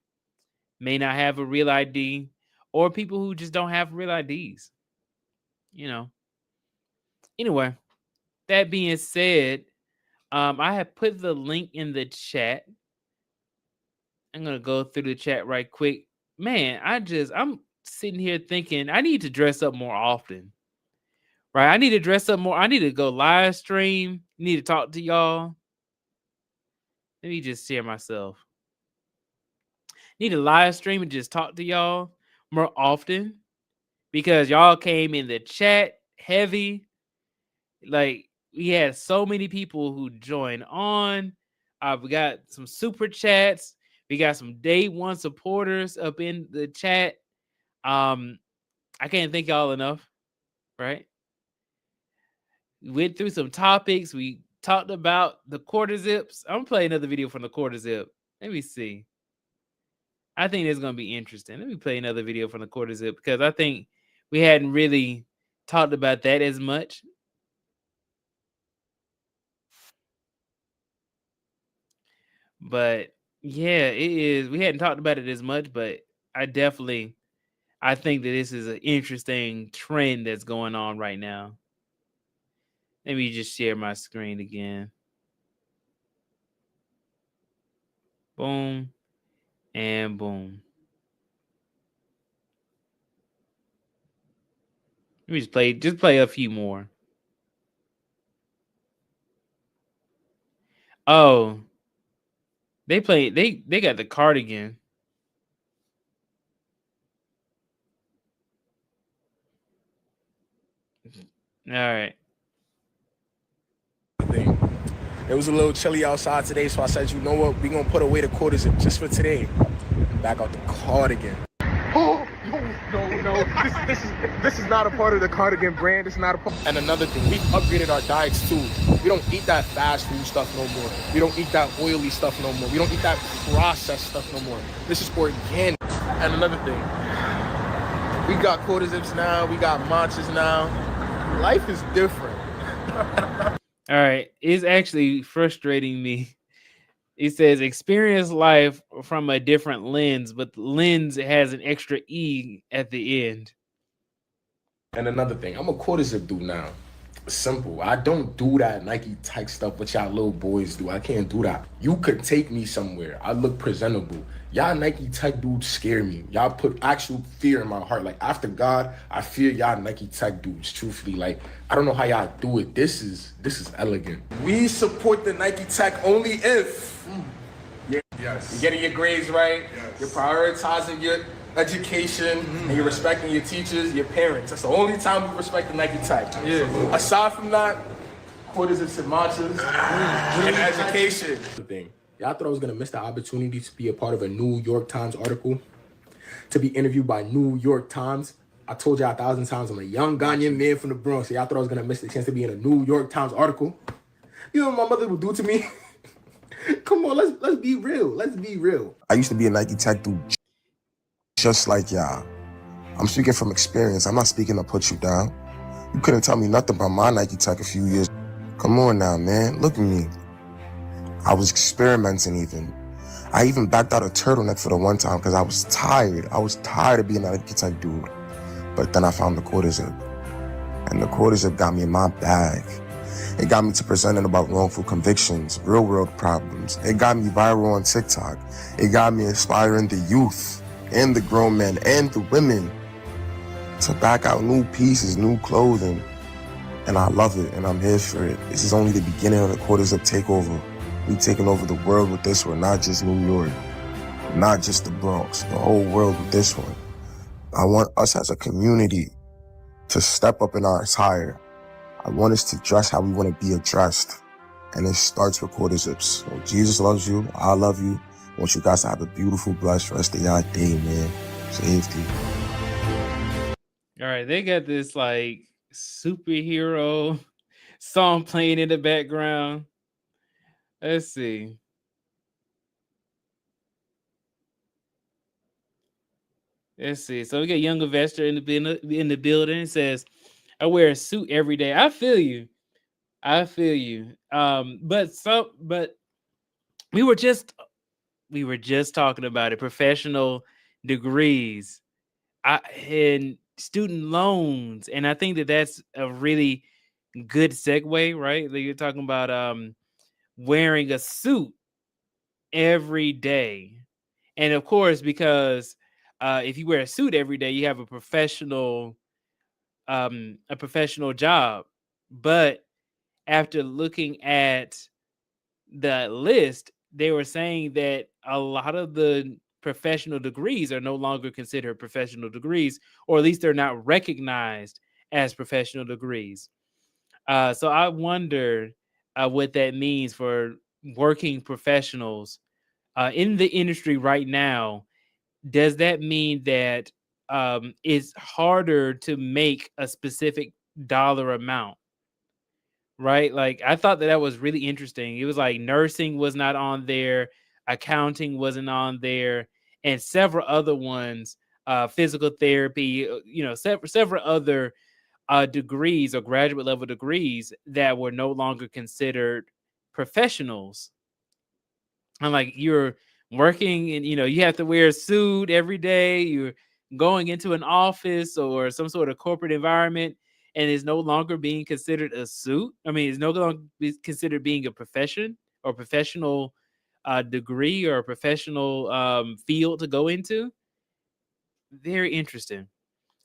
Speaker 1: May not have a real ID, or people who just don't have real IDs, you know. Anyway, that being said, I have put the link in the chat. I'm gonna go through the chat right quick. Man, I'm sitting here thinking I need to dress up more often. Right? I need to dress up more. I need to go live stream. Need to talk to y'all. Let me just share myself. Need to live stream and just talk to y'all more often because y'all came in the chat heavy. Like, we had so many people who joined on. We got some super chats. We got some day one supporters up in the chat. I can't thank y'all enough, right? We went through some topics. We talked about the quarter zips. I'm gonna play another video from the quarter zip. Let me see. I think it's gonna be interesting. Let me play another video from the quarter zip because I think we hadn't really talked about that as much. But yeah, it is. We hadn't talked about it as much, but I think that this is an interesting trend that's going on right now. Let me just share my screen again. Boom and boom. Let me just play a few more. Oh, they got the cardigan. All right.
Speaker 2: It was a little chilly outside today, so I said, you know what? We're going to put away the quarter zip just for today. Back out the cardigan. Oh, no. This is not a part of the cardigan brand. It's not a part. And another thing, we've upgraded our diets too. We don't eat that fast food stuff no more. We don't eat that oily stuff no more. We don't eat that processed stuff no more. This is organic. And another thing, we got quarter zips now. We got matchas now. Life is different.
Speaker 1: All right. It's actually frustrating me. It says experience life from a different lens, but the lens has an extra E at the end.
Speaker 2: And another thing, I'm a quarter zip dude now. Simple. I don't do that Nike tech stuff what y'all little boys do. I can't do that. You could take me somewhere. I look presentable. Y'all Nike tech dudes scare me. Y'all put actual fear in my heart. Like, after God, I fear y'all Nike tech dudes, truthfully. Like, I don't know how y'all do it. This is elegant. We support the Nike tech only if you're getting your grades right, you're prioritizing your education, and you're respecting your teachers, your parents. That's the only time we respect the Nike tech. Yeah. Aside from that, quarters and matchas and education. Y'all thought I was gonna miss the opportunity to be a part of a New York Times article, to be interviewed by New York Times. I told y'all 1,000 times I'm a young Ghanaian man from the Bronx. So y'all thought I was gonna miss the chance to be in a New York Times article. You know what my mother would do to me? Come on, let's be real. Let's be real.
Speaker 9: I used to be a Nike tech dude just like y'all. I'm speaking from experience. I'm not speaking to put you down. You couldn't tell me nothing about my Nike tech a few years. Come on now, man. Look at me. I was experimenting even. I even backed out a turtleneck for the one time because I was tired. I was tired of being a Nike tech dude. But then I found the quarter zip. And the quarter zip got me in my bag. It got me to presenting about wrongful convictions, real world problems. It got me viral on TikTok. It got me inspiring the youth and the grown men and the women to back out new pieces, new clothing. And I love it and I'm here for it. This is only the beginning of the quarter zip takeover. We taking over the world with this one, not just New York, not just the Bronx, the whole world with this one. I want us as a community to step up in our attire. I want us to dress how we want to be addressed. And it starts with quarter zips. So Jesus loves you. I love you. I want you guys to have a beautiful, blessed rest of y'all day, man. Safety.
Speaker 1: All right. They got this like superhero song playing in the background. Let's see. So we got Young Investor in the building. It says, I wear a suit every day. I feel you. But we were just talking about it. Professional degrees, and student loans, and I think that's a really good segue, right? Like you're talking about wearing a suit every day, and of course, because if you wear a suit every day, you have a professional job. But after looking at the list, they were saying that a lot of the professional degrees are no longer considered professional degrees, or at least they're not recognized as professional degrees. So I wonder what that means for working professionals in the industry right now. Does that mean that it's harder to make a specific dollar amount? Right? Like, I thought that was really interesting. It was like nursing was not on there, accounting wasn't on there, and several other ones, physical therapy, several other degrees or graduate level degrees that were no longer considered professionals. I'm like, you're working and you have to wear a suit every day. You're going into an office or some sort of corporate environment, and is no longer being considered a suit. I mean, it's no longer considered being a profession or professional degree or a professional field to go into. Very interesting.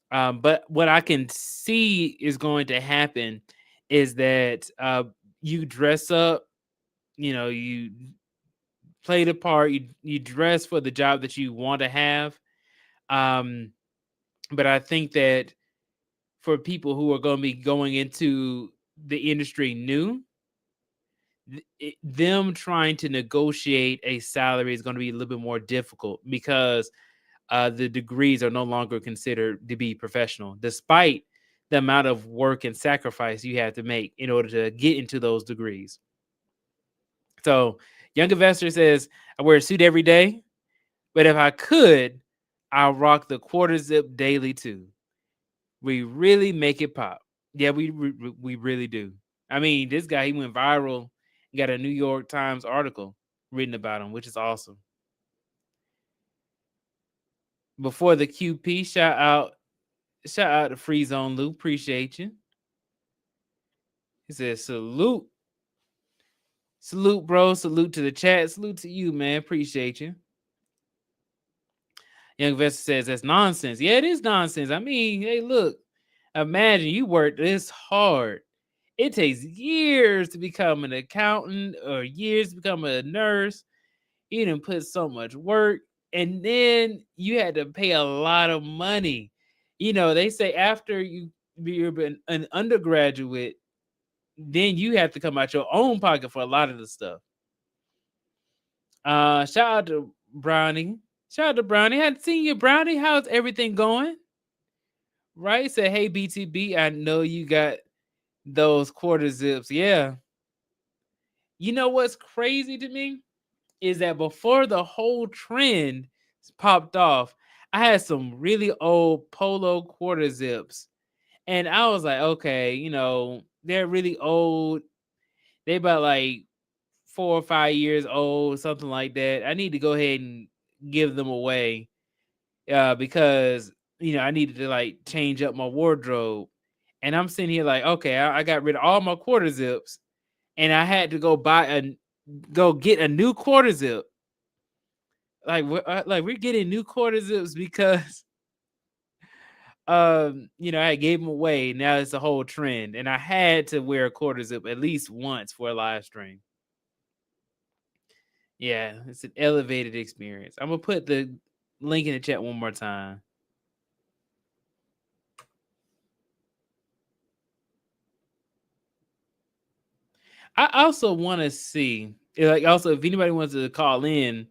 Speaker 1: But what I can see is going to happen is that you dress up, you play the part, you dress for the job that you want to have. But I think that for people who are going to be going into the industry new, them trying to negotiate a salary is going to be a little bit more difficult because the degrees are no longer considered to be professional, despite the amount of work and sacrifice you have to make in order to get into those degrees. So, Young Investor says, I wear a suit every day, but if I could, I'll rock the quarter zip daily too. We really make it pop. Yeah, we really do. I mean, this guy, he went viral. He got a New York Times article written about him, which is awesome. Before the QP, shout out to Free Zone Lou. Appreciate you. He says, salute. Salute, bro. Salute to the chat. Salute to you, man. Appreciate you. Young Investor says that's nonsense. Yeah, it is nonsense. I mean, hey, look. Imagine you work this hard. It takes years to become an accountant or years to become a nurse. You didn't put so much work, and then you had to pay a lot of money. You know, they say after you've been an undergraduate, then you have to come out your own pocket for a lot of the stuff. Shout out to Brownie. Shout out to Brownie. Hadn't seen you, Brownie. How's everything going? Right? Said, hey, BTB, I know you got those quarter zips. Yeah. You know what's crazy to me is that before the whole trend popped off, I had some really old polo quarter zips. And I was like, okay, you know, they're really old. They about like 4 or 5 years old, something like that. I need to go ahead and give them away because, you know, I needed to like change up my wardrobe. And I'm sitting here like, okay, I got rid of all my quarter zips and I had to go get a new quarter zip. Like we're getting new quarter zips because you know, I gave them away. Now it's a whole trend, and I had to wear a quarter zip at least once for a live stream. Yeah, it's an elevated experience. I'm gonna put the link in the chat one more time. I also want to see, like, also if anybody wants to call in,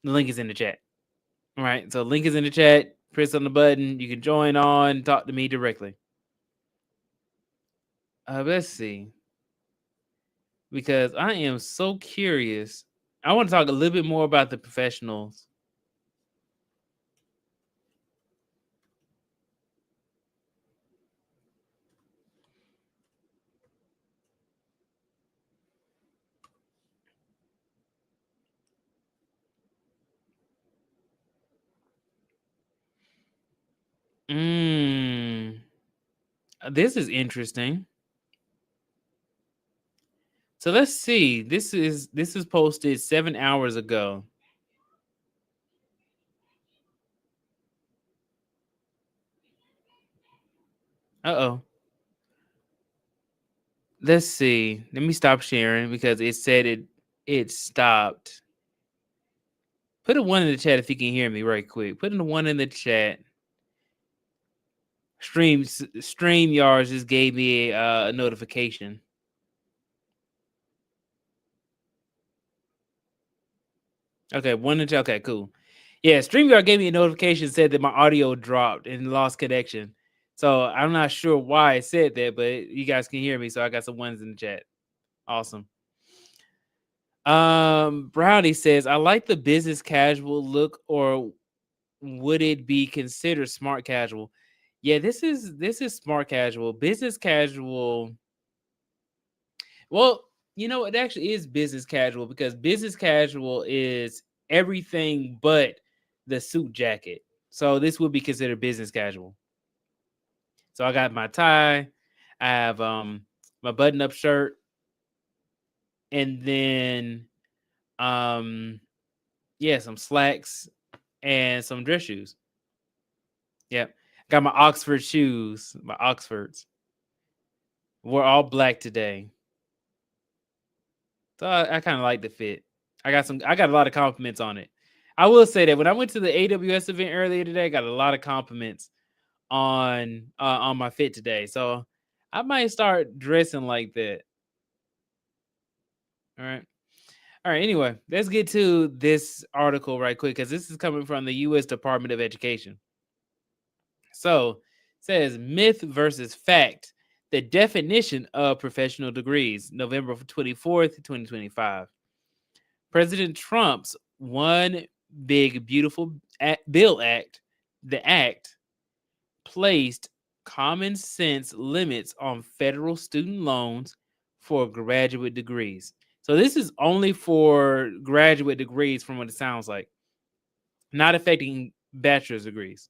Speaker 1: the link is in the chat. All right, so link is in the chat. Press on the button. You can join on, talk to me directly. Let's see, because I am so curious. I want to talk a little bit more about the professionals. This is interesting. So let's see. This is posted 7 hours ago. Uh-oh. Let's see. Let me stop sharing because it said it stopped. Put a 1 in the chat if you can hear me right quick. Put in the 1 in the chat. StreamYard just gave me a notification. Okay, 1 in the chat. Okay, cool. Yeah, StreamYard gave me a notification, said that my audio dropped and lost connection. So I'm not sure why it said that, but you guys can hear me. So I got some 1s in the chat. Awesome. Brownie says, I like the business casual look, or would it be considered smart casual? Yeah, this is smart casual. Business casual. Well, you know, it actually is business casual because business casual is everything but the suit jacket. So this would be considered business casual. So I got my tie, I have my button-up shirt, and then yeah, some slacks and some dress shoes. Yep. Got my Oxford shoes, my Oxfords. We're all black today. So I kind of like the fit. I got a lot of compliments on it. I will say that when I went to the AWS event earlier today, I got a lot of compliments on my fit today. So I might start dressing like that. All right. All right. Anyway, let's get to this article right quick because this is coming from the U.S. Department of Education. So it says myth versus fact. The definition of professional degrees, November 24th, 2025. President Trump's One Big Beautiful Bill Act, the act, placed common sense limits on federal student loans for graduate degrees. So this is only for graduate degrees from what it sounds like, not affecting bachelor's degrees.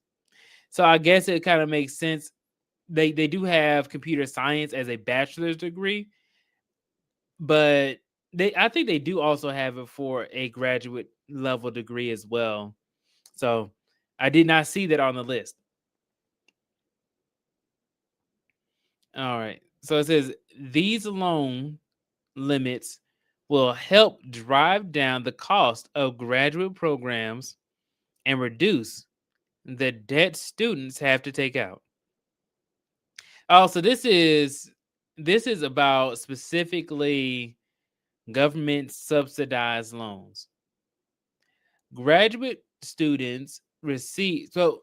Speaker 1: So I guess it kind of makes sense. They do have computer science as a bachelor's degree, but I think they do also have it for a graduate level degree as well. So I did not see that on the list. All right. So it says these loan limits will help drive down the cost of graduate programs and reduce the debt students have to take out. Also, this is about specifically government subsidized loans. Graduate students receive, so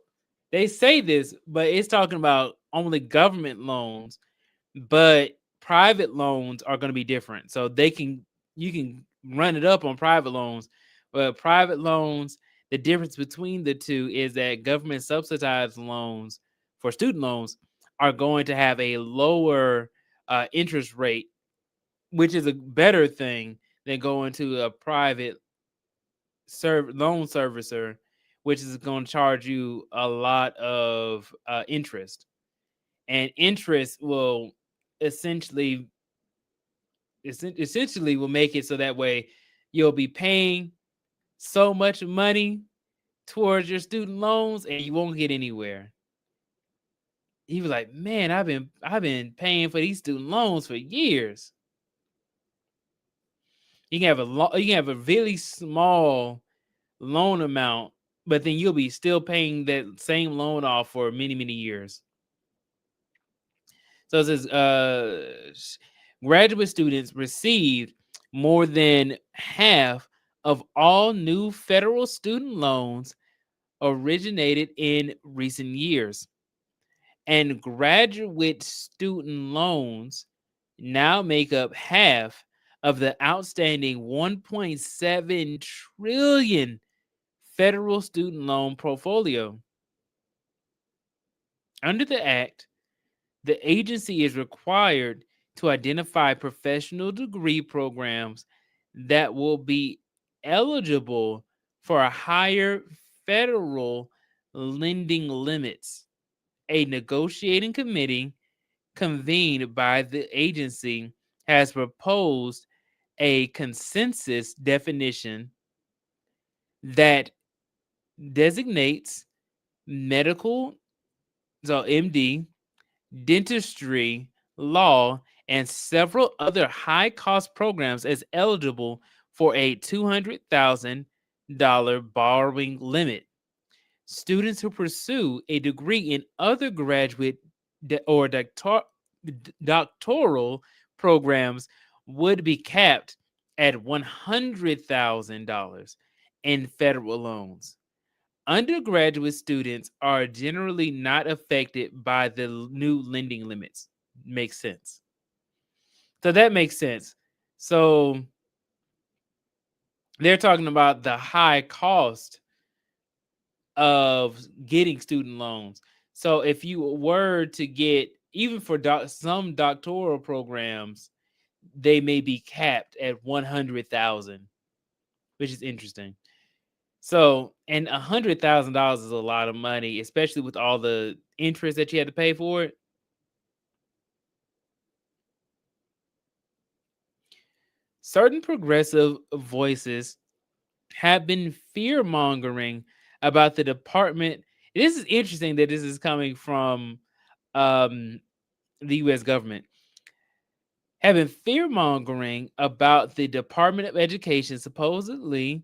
Speaker 1: they say this, but it's talking about only government loans, but private loans are going to be different. So you can run it up on private loans, but private loans, the difference between the two is that government subsidized loans for student loans are going to have a lower interest rate, which is a better thing than going to a private loan servicer, which is going to charge you a lot of interest. And interest will essentially will make it so that way you'll be paying so much money towards your student loans and you won't get anywhere. He was like, man, I've been paying for these student loans for years. You can have a really small loan amount, but then you'll be still paying that same loan off for many, many years. So it says graduate students received more than half of all new federal student loans originated in recent years. And graduate student loans now make up half of the outstanding 1.7 trillion federal student loan portfolio. Under the act, the agency is required to identify professional degree programs that will be eligible for a higher federal lending limits. A negotiating committee convened by the agency has proposed a consensus definition that designates medical, so MD, dentistry, law, and several other high cost programs as eligible for a $200,000 borrowing limit. Students who pursue a degree in other graduate or doctoral programs would be capped at $100,000 in federal loans. Undergraduate students are generally not affected by the new lending limits. Makes sense. So that makes sense. So they're talking about the high cost of getting student loans. So if you were to get, even for some doctoral programs, they may be capped at 100,000, which is interesting. So, and $100,000 is a lot of money, especially with all the interest that you had to pay for it. Certain progressive voices have been fear mongering about the department. This is interesting that this is coming from the U.S. government. Have been fear mongering about the Department of Education supposedly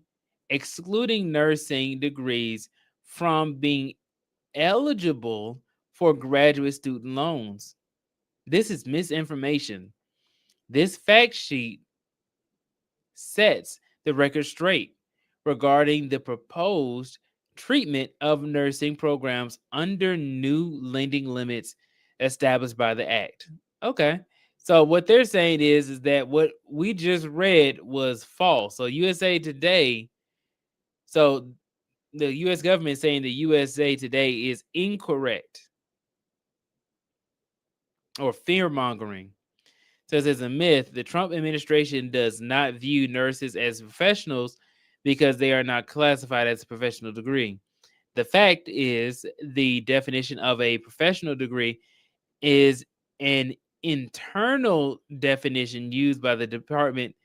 Speaker 1: excluding nursing degrees from being eligible for graduate student loans. This is misinformation. This fact sheet sets the record straight regarding the proposed treatment of nursing programs under new lending limits established by the Act. Okay. So what they're saying is that what we just read was false. So USA Today, so the US government saying the USA Today is incorrect or fear mongering. Says it's a myth. The Trump administration does not view nurses as professionals because they are not classified as a professional degree. The fact is, the definition of a professional degree is an internal definition used by the department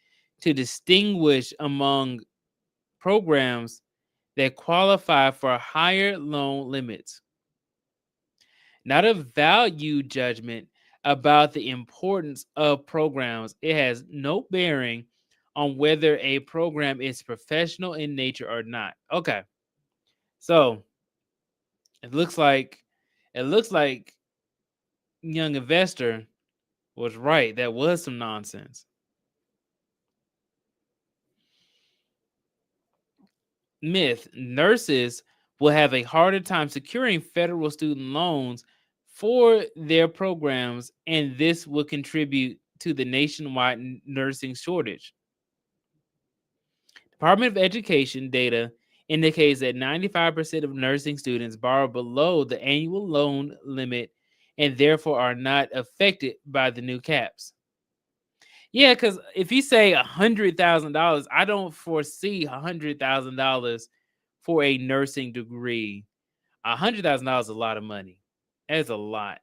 Speaker 1: to distinguish among programs that qualify for higher loan limits, not a value judgment about the importance of programs. It has no bearing on whether a program is professional in nature or not. Okay. So it looks like young investor was right. That was some nonsense. Myth: nurses will have a harder time securing federal student loans for their programs, and this will contribute to the nationwide nursing shortage. Department of Education data indicates that 95% of nursing students borrow below the annual loan limit and therefore are not affected by the new caps. Yeah, because if you say $100,000, I don't foresee $100,000 for a nursing degree. $100,000 is a lot of money. That's a lot.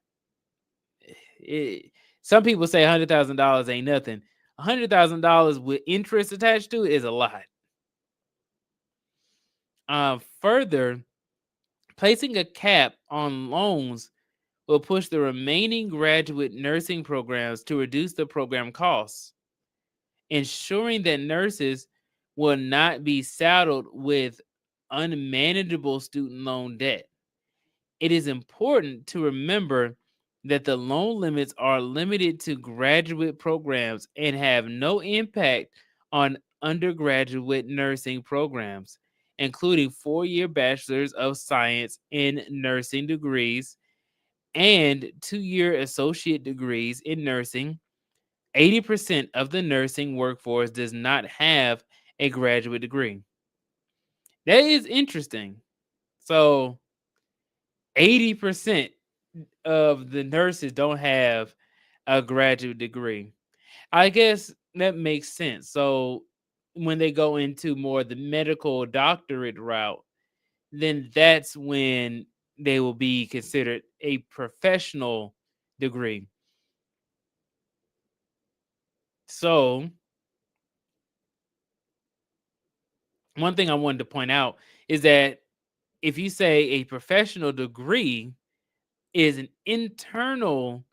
Speaker 1: Some people say $100,000 ain't nothing. $100,000 with interest attached to it is a lot. Further, placing a cap on loans will push the remaining graduate nursing programs to reduce the program costs, ensuring that nurses will not be saddled with unmanageable student loan debt. It is important to remember that the loan limits are limited to graduate programs and have no impact on undergraduate nursing programs, including 4-year bachelor's of science in nursing degrees and 2-year associate degrees in nursing. 80% of the nursing workforce does not have a graduate degree. That is interesting. So 80% of the nurses don't have a graduate degree. I guess that makes sense. So when they go into more the medical doctorate route, then that's when they will be considered a professional degree. So one thing I wanted to point out is that if you say a professional degree is an internal,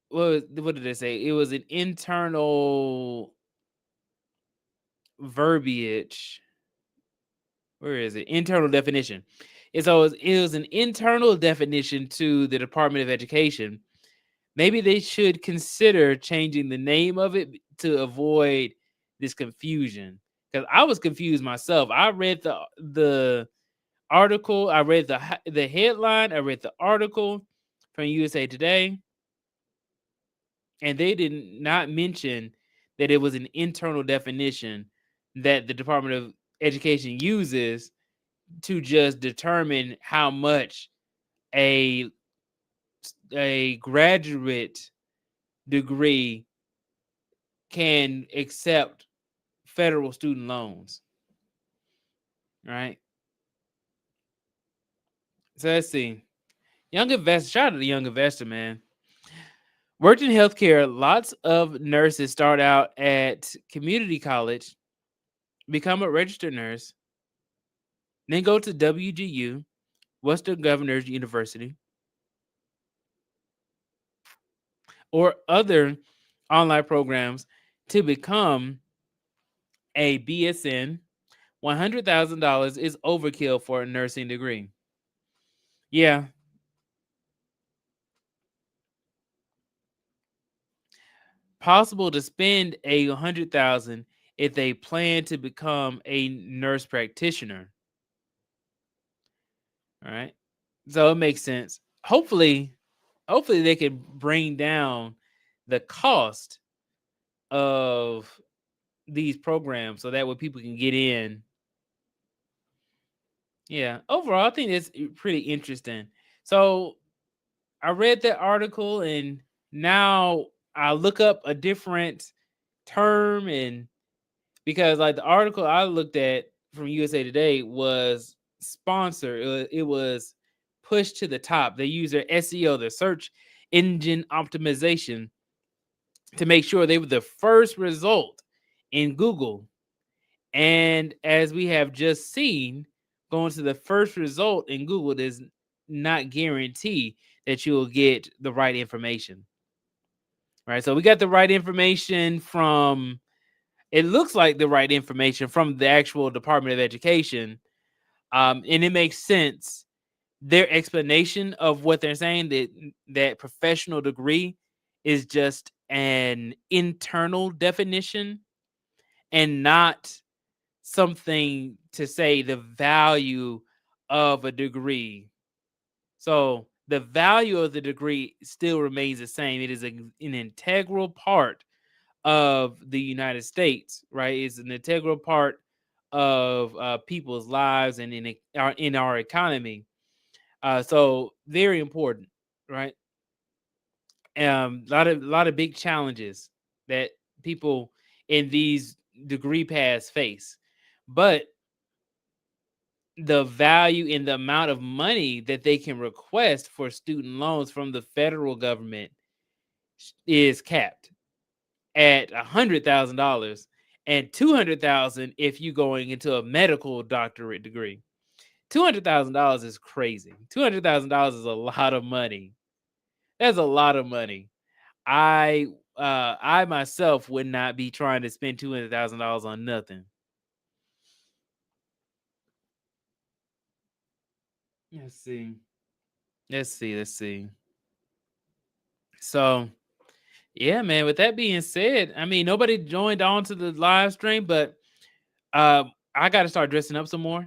Speaker 1: what did they say? It was an internal verbiage. Where is it? Internal definition. And so it was an internal definition to the Department of Education. Maybe they should consider changing the name of it to avoid this confusion. Because I was confused myself. I read the article, I read the headline, I read the article from USA Today, and they did not mention that it was an internal definition that the Department of Education uses to just determine how much a graduate degree can accept federal student loans. Right? So let's see. Young investor, shout out to the young investor, man. Worked in healthcare, lots of nurses start out at community college, become a registered nurse, then go to WGU, Western Governors University, or other online programs to become a BSN. $100,000 is overkill for a nursing degree. Yeah, possible to spend $100,000 if they plan to become a nurse practitioner. All right. So it makes sense. Hopefully they can bring down the cost of these programs so that way people can get in. Yeah. Overall, I think it's pretty interesting. So I read that article and now I look up a different term, and because like the article I looked at from USA Today was sponsored. It was pushed to the top. They use their SEO, their search engine optimization, to make sure they were the first result in Google. And as we have just seen, going to the first result in Google does not guarantee that you will get the right information. Right. So we got the right information from, it looks like the right information from the actual Department of Education. And it makes sense. Their explanation of what they're saying, that professional degree is just an internal definition and not something to say the value of a degree. So the value of the degree still remains the same. It is an integral part of the United States, right? It's an integral part of people's lives and in our economy. So very important, right? A lot of big challenges that people in these degree paths face, but the value and the amount of money that they can request for student loans from the federal government is capped at $100,000 and $200,000 if you're going into a medical doctorate degree. $200,000 is crazy. $200,000 is a lot of money. That's a lot of money. I myself would not be trying to spend $200,000 on nothing. Let's see. So, yeah, man, with that being said, I mean, nobody joined on to the live stream, but I got to start dressing up some more,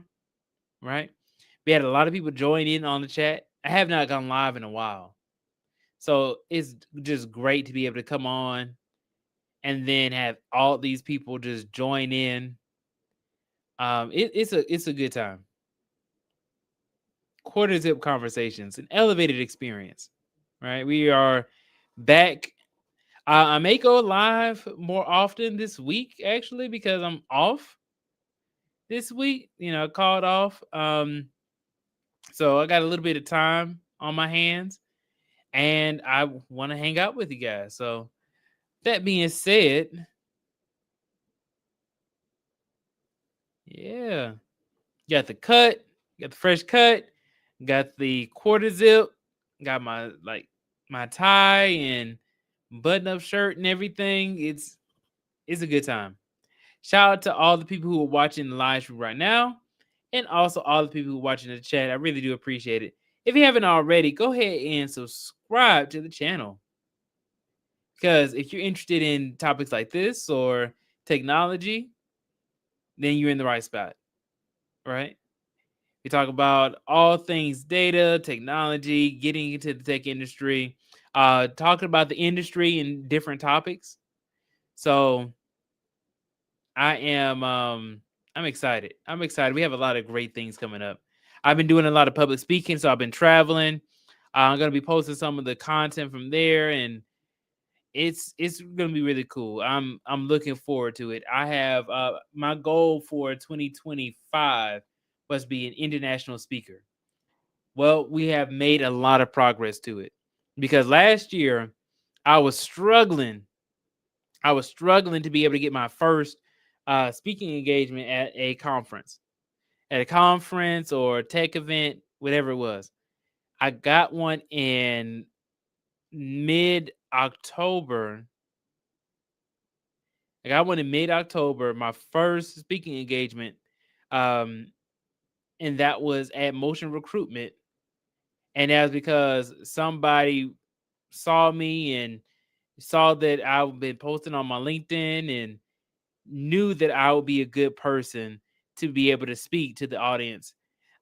Speaker 1: right? We had a lot of people join in on the chat. I have not gone live in a while. So it's just great to be able to come on and then have all these people just join in. It's a good time. Quarter zip conversations, an elevated experience, right? We are back. I may go live more often this week, actually, because I'm off this week. Called off. So I got a little bit of time on my hands, and I want to hang out with you guys. So that being said, yeah, got the cut, got the fresh cut, got the quarter zip, got my tie and button-up shirt and everything. It's a good time. Shout out to all the people who are watching the live stream right now, and also all the people who are watching the chat. I really do appreciate it. If you haven't already, go ahead and subscribe to the channel, because if you're interested in topics like this or technology, then you're in the right spot, right? We talk about all things data, technology, getting into the tech industry, talking about the industry and different topics. So I'm excited. I'm excited. We have a lot of great things coming up. I've been doing a lot of public speaking, so I've been traveling. I'm gonna be posting some of the content from there, and it's gonna be really cool. I'm looking forward to it. I have my goal for 2025 was to be an international speaker. Well, we have made a lot of progress to it, because last year I was struggling. I was struggling to be able to get my first speaking engagement at a conference, or tech event, whatever it was. I got one in mid-October. My first speaking engagement, and that was at Motion Recruitment. And that was because somebody saw me and saw that I've been posting on my LinkedIn and knew that I would be a good person to be able to speak to the audience.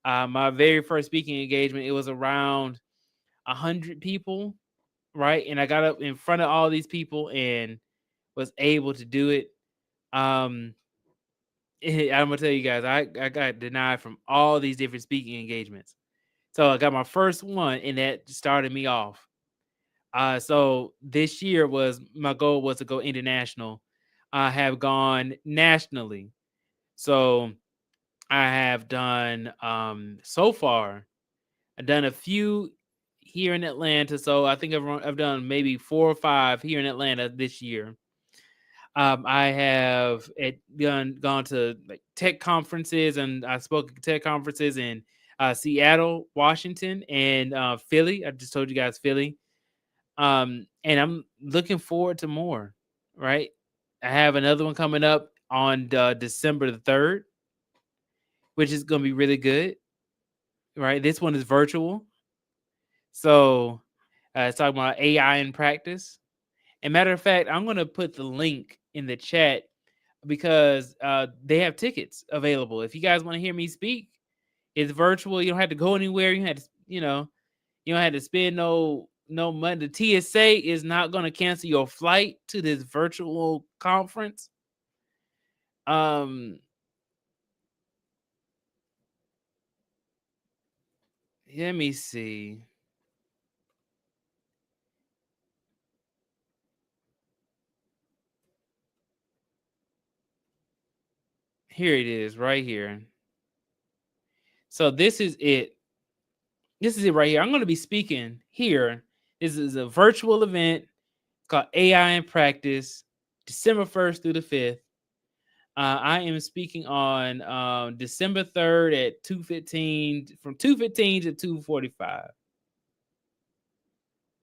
Speaker 1: My very first speaking engagement, it was around 100 people, right? And I got up in front of all these people and was able to do it. I'm gonna tell you guys, I got denied from all these different speaking engagements. So I got my first one, and that started me off. So this year was my goal was to go international. I have gone nationally. So I have done so far. I've done a few here in Atlanta. So I think I've done maybe 4 or 5 here in Atlanta this year. I have gone to like tech conferences, and I spoke at tech conferences in Seattle, Washington, and Philly. I just told you guys Philly. And I'm looking forward to more. Right, I have another one coming up on December the 3rd, which is going to be really good. Right, this one is virtual, so it's talking about AI in practice. And matter of fact, I'm going to put the link in the chat because they have tickets available. If you guys want to hear me speak, it's virtual. You don't have to go anywhere. You had to, you don't have to spend no money. The TSA is not going to cancel your flight to this virtual conference. Let me see. Here it is, right here. So this is it. This is it right here. I'm going to be speaking here. This is a virtual event called AI in Practice, December 1st through the 5th. I am speaking on December 3rd at 2:15, from 2:15 to 2:45.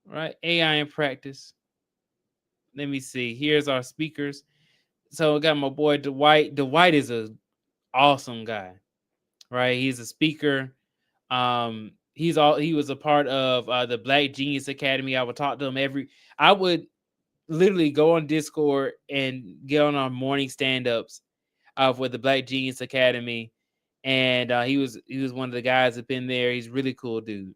Speaker 1: Right, AI in Practice. Let me see. Here's our speakers. So I got my boy Dwight. Dwight is a awesome guy, right? He's a speaker. He was a part of the Black Genius Academy. I would talk to him I would literally go on Discord and get on our morning stand-ups with the Black Genius Academy. And he was one of the guys that been there. He's a really cool dude.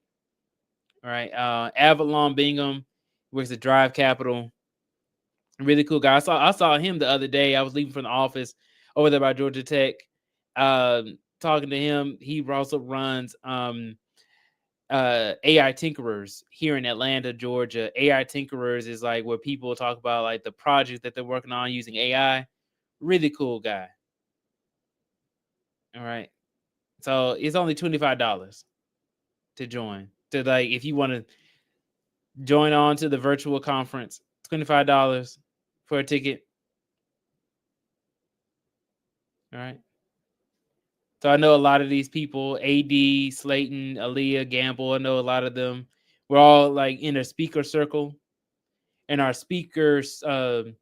Speaker 1: All right. Avalon Bingham works at Drive Capital. Really cool guy. I saw him the other day. I was leaving from the office over there by Georgia Tech. Talking to him. He also runs AI Tinkerers here in Atlanta, Georgia. AI Tinkerers is like where people talk about like the project that they're working on using AI. Really cool guy. All right. So it's only $25 to join. To like if you want to join on to the virtual conference, $25 for a ticket. All right. So I know a lot of these people, AD, Slayton, Aaliyah, Gamble, I know a lot of them. We're all like in a speaker circle. And our speakers, oh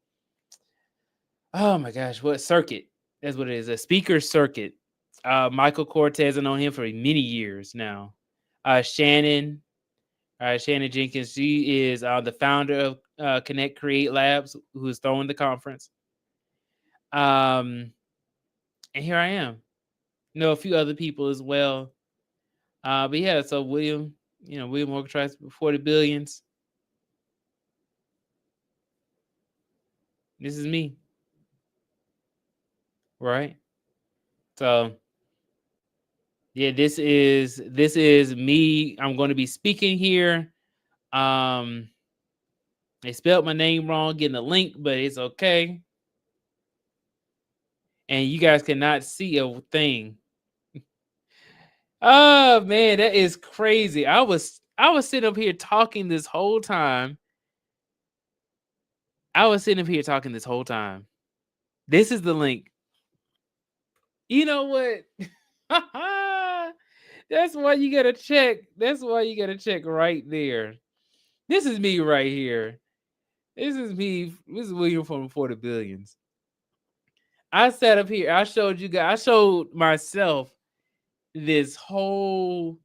Speaker 1: my gosh, what circuit? That's what it is, a speaker circuit. Michael Cortez, I know him for many years now. Shannon Jenkins, she is the founder of Connect Create Labs, who's throwing the conference. And here I am. Know a few other people as well. But yeah, so William Orchestrites 40 billions. This is me. Right? So yeah, this is me. I'm going to be speaking here. They spelled my name wrong, getting a link, but it's okay. And you guys cannot see a thing. Oh man, that is crazy. I was sitting up here talking this whole time. This is the link. You know what? That's why you gotta check. That's why you gotta check right there. This is me right here. This is me. This is William from 40 Billions. I sat up here. I showed you guys. I showed myself this whole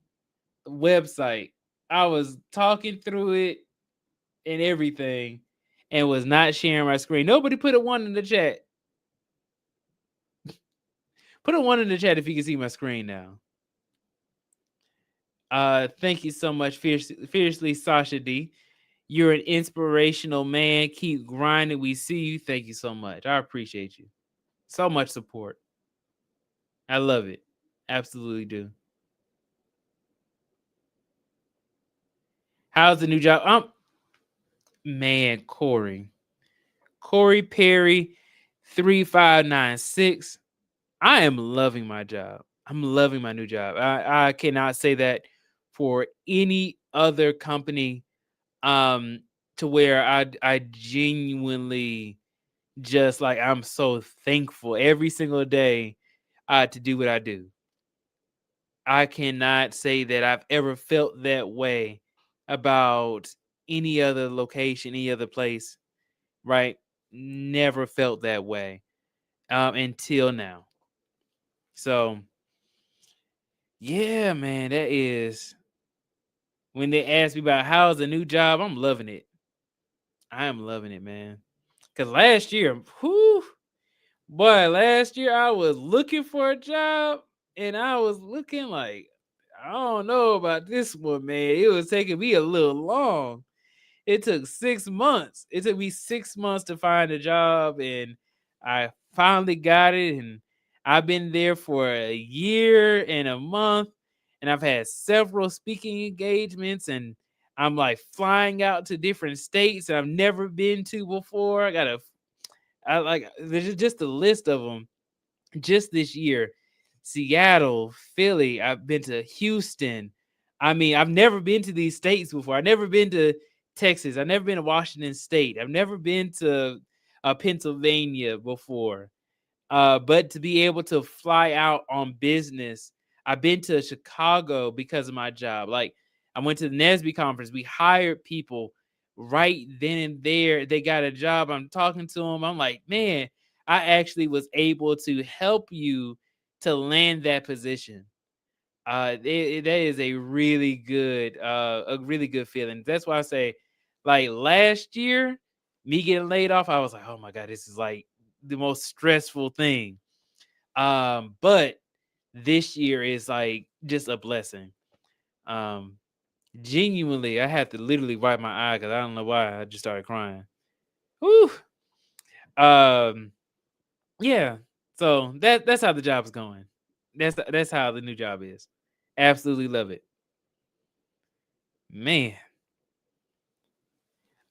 Speaker 1: website. I was talking through it and everything. and was not sharing my screen. Nobody put a 1 in the chat. Put a 1 in the chat if you can see my screen now. Thank you so much, Fiercely Sasha D. You're an inspirational man. Keep grinding. We see you. Thank you so much. I appreciate you. So much support. I love it. Absolutely do. How's the new job? Man, Corey Perry 3596. I am loving my job. I'm loving my new job. I cannot say that for any other company. To where I genuinely just like I'm so thankful every single day to do what I do. I cannot say that I've ever felt that way about any other location, any other place, right? Never felt that way until now. So, yeah, man, that is when they ask me about how's the new job, I'm loving it. I am loving it, man. Because last year, last year I was looking for a job and I was looking like, I don't know about this one, man. It was taking me a little long. It took 6 months. It took me 6 months to find a job, and I finally got it. And I've been there for a year and a month, and I've had several speaking engagements, and I'm like flying out to different states that I've never been to before. There's just a list of them just this year. Seattle, Philly, I've been to Houston. I mean, I've never been to these states before. I've never been to Texas. I've never been to Washington State. I've never been to Pennsylvania before. But to be able to fly out on business, I've been to Chicago because of my job. Like I went to the NSBE conference. We hired people right then and there. They got a job. I'm talking to them. I'm like, man, I actually was able to help you to land that position. That is a really good feeling. That's why I say, like last year, me getting laid off, I was like, oh my God, this is like the most stressful thing. But this year is like just a blessing. Genuinely, I had to literally wipe my eye because I don't know why I just started crying. Whew. Yeah. So that's how the job is going. That's how the new job is. Absolutely love it. Man.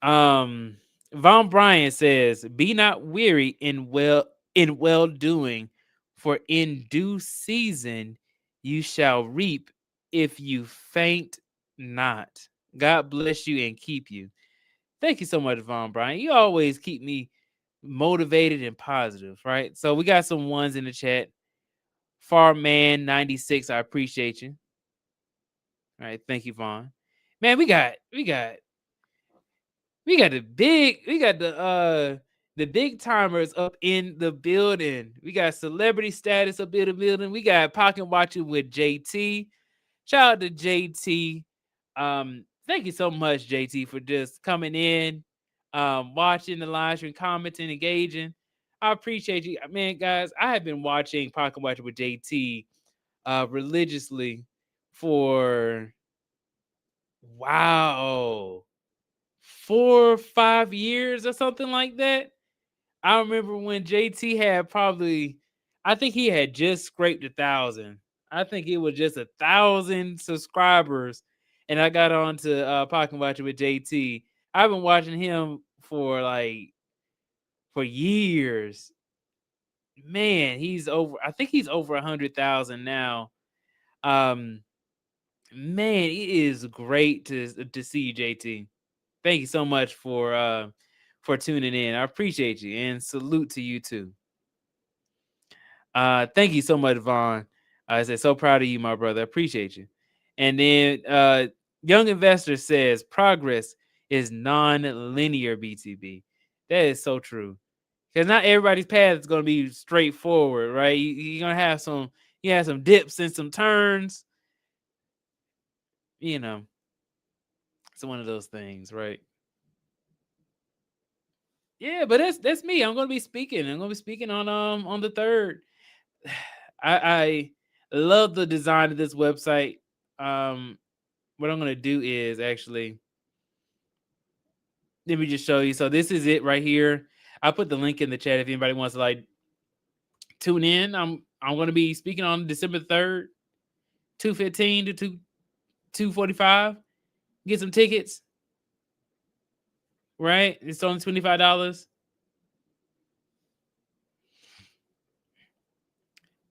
Speaker 1: Von Bryan says, "Be not weary in well doing, for in due season you shall reap if you faint not." God bless you and keep you. Thank you so much, Von Bryan. You always keep me motivated and positive, right? So we got some ones in the chat. Farman 96, I appreciate you. All right, thank you, Vaughn. Man, we got the big timers up in the building. We got celebrity status up in the building. We got pocket watching with JT. Shout out to JT. Thank you so much, JT, for just coming in, watching the live stream, commenting, engaging. I appreciate you, man, guys. I have been watching pocket watching with JT religiously for 4 or 5 years or something like that. I remember when JT had I think he had just scraped 1,000. I think it was just 1,000 subscribers, and I got on to Pocket Watching with JT. I've been watching him for years. Man, I think he's over 100,000 now. Man, it is great to see you, JT. Thank you so much for tuning in. I appreciate you and salute to you too. Thank you so much, Vaughn. I said so proud of you, my brother. I appreciate you. And then Young Investor says progress is non-linear, BTB. That is so true. Because not everybody's path is going to be straightforward, right? You're going to have some dips and some turns. You know, it's one of those things, right? Yeah, but that's me. I'm gonna be speaking. I'm gonna be speaking on the 3rd. I love the design of this website. What I'm gonna do is actually let me just show you. So this is it right here. I'll put the link in the chat if anybody wants to like tune in. I'm gonna be speaking on December 3rd, 2:15 to 2:45. Get some tickets. Right? It's only $25.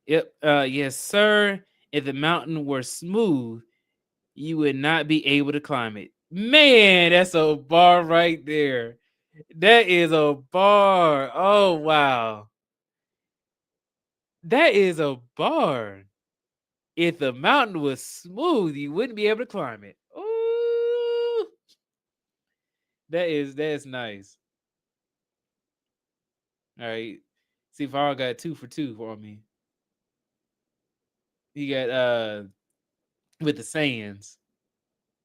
Speaker 1: Yep. Yes, sir. If the mountain were smooth, you would not be able to climb it. Man, that's a bar right there. That is a bar. Oh, wow. That is a bar. If the mountain was smooth, you wouldn't be able to climb it. Ooh. That's nice. All right. See, Farrell got 2 for 2 for me. He got with the sands.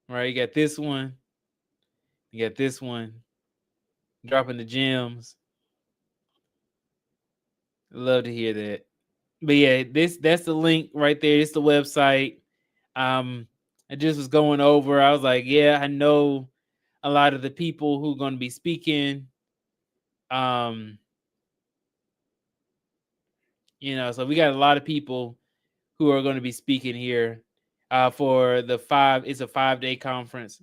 Speaker 1: Right, you got this one. You got this one. Dropping the gems. Love to hear that. But yeah, that's the link right there. It's the website. I just was going over. I was like, yeah, I know a lot of the people who are going to be speaking. So we got a lot of people who are going to be speaking here for the it's a 5-day conference.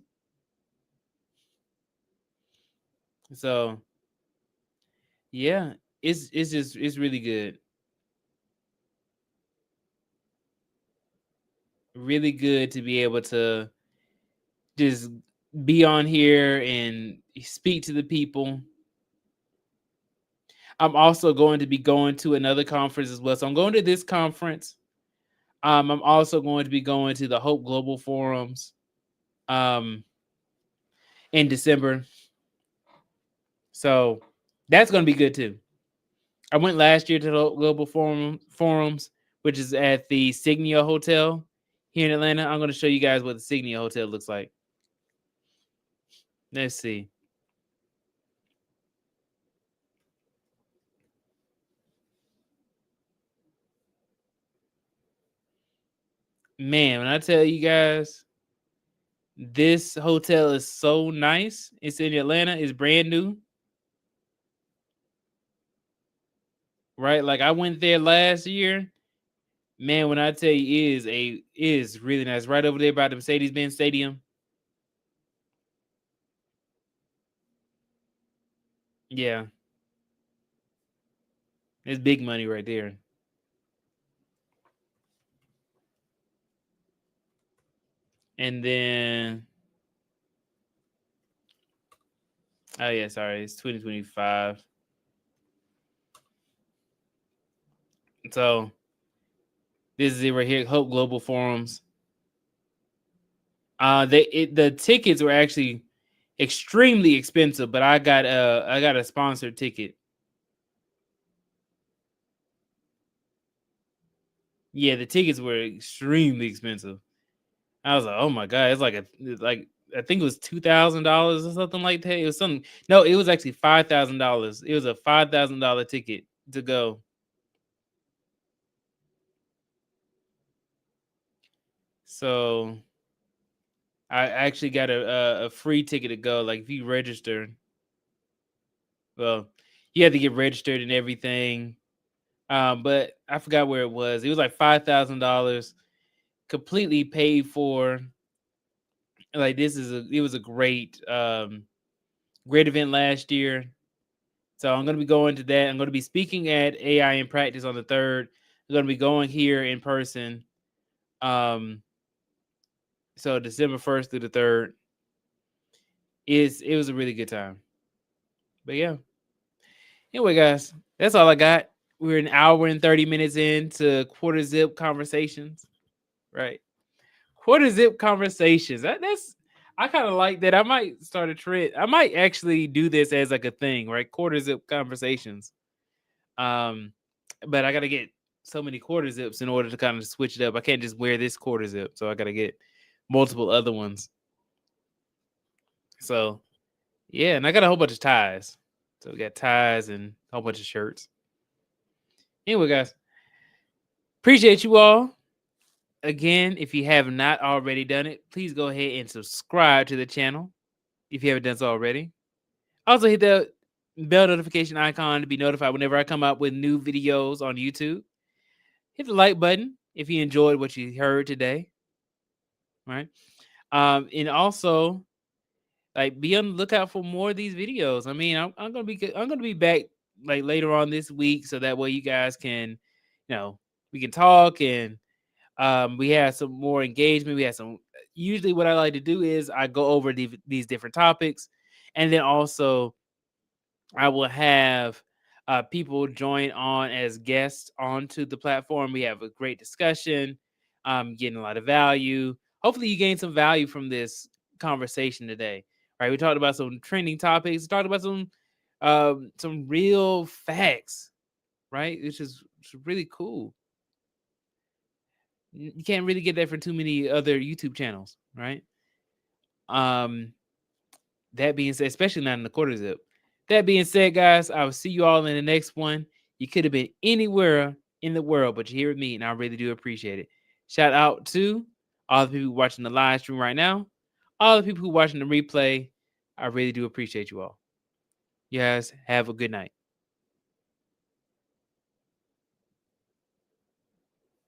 Speaker 1: So yeah, it's really good. Really good to be able to just be on here and speak to the people. I'm also going to be going to another conference as well. So I'm going to this conference. I'm also going to be going to the Hope Global Forums in December. So that's going to be good too. I went last year to the Hope Global Forums, which is at the Signia Hotel here in Atlanta. I'm going to show you guys what the Signia Hotel looks like. Let's see. Man, when I tell you guys, this hotel is so nice. It's in Atlanta. It's brand new. Right? Like I went there last year. Man, when I tell you it is really nice. Right over there by the Mercedes-Benz Stadium. Yeah. It's big money right there. And then oh yeah, sorry, it's 2025. So this is it right here, Hope Global Forums. The tickets were actually extremely expensive, but I got a sponsored ticket. Yeah, the tickets were extremely expensive. I was like, oh my god, it's like I think it was $2,000 or something like that. It was something. No, it was actually $5,000. It was a $5,000 ticket to go. So I actually got a free ticket to go. Like if you register, well, you had to get registered and everything. But I forgot where it was. It was like $5,000, completely paid for. Like it was a great great event last year. So I'm going to be going to that. I'm going to be speaking at AI in Practice on the 3rd. I'm going to be going here in person. So December 1st through the 3rd. It was a really good time. But yeah. Anyway, guys, that's all I got. We're an hour and 30 minutes into Quarter Zip Conversations. Right. Quarter Zip Conversations. That's I kind of like that. I might start a trend. I might actually do this as like a thing, right? Quarter Zip Conversations. But I gotta get so many quarter zips in order to kind of switch it up. I can't just wear this quarter zip, so I gotta get multiple other ones. So yeah, and I got a whole bunch of ties. So we got ties and a whole bunch of shirts. Anyway, guys, appreciate you all. Again, if you have not already done it, please go ahead and subscribe to the channel if you haven't done so already. Also, hit the bell notification icon to be notified whenever I come out with new videos on YouTube. Hit the like button if you enjoyed what you heard today. Right. And also, like, be on the lookout for more of these videos. I mean, I'm gonna be back like later on this week, so that way you guys can, we can talk and we have some more engagement. We have some. Usually, what I like to do is I go over these different topics, and then also I will have people join on as guests onto the platform. We have a great discussion, getting a lot of value. Hopefully, you gain some value from this conversation today. Right? We talked about some trending topics. Talked about some real facts. Right? Which is really cool. You can't really get that from too many other YouTube channels, right? That being said, especially not in the quarter zip. That being said, guys, I will see you all in the next one. You could have been anywhere in the world, but you're here with me, and I really do appreciate it. Shout out to all the people watching the live stream right now, all the people who are watching the replay. I really do appreciate you all. You guys have a good night.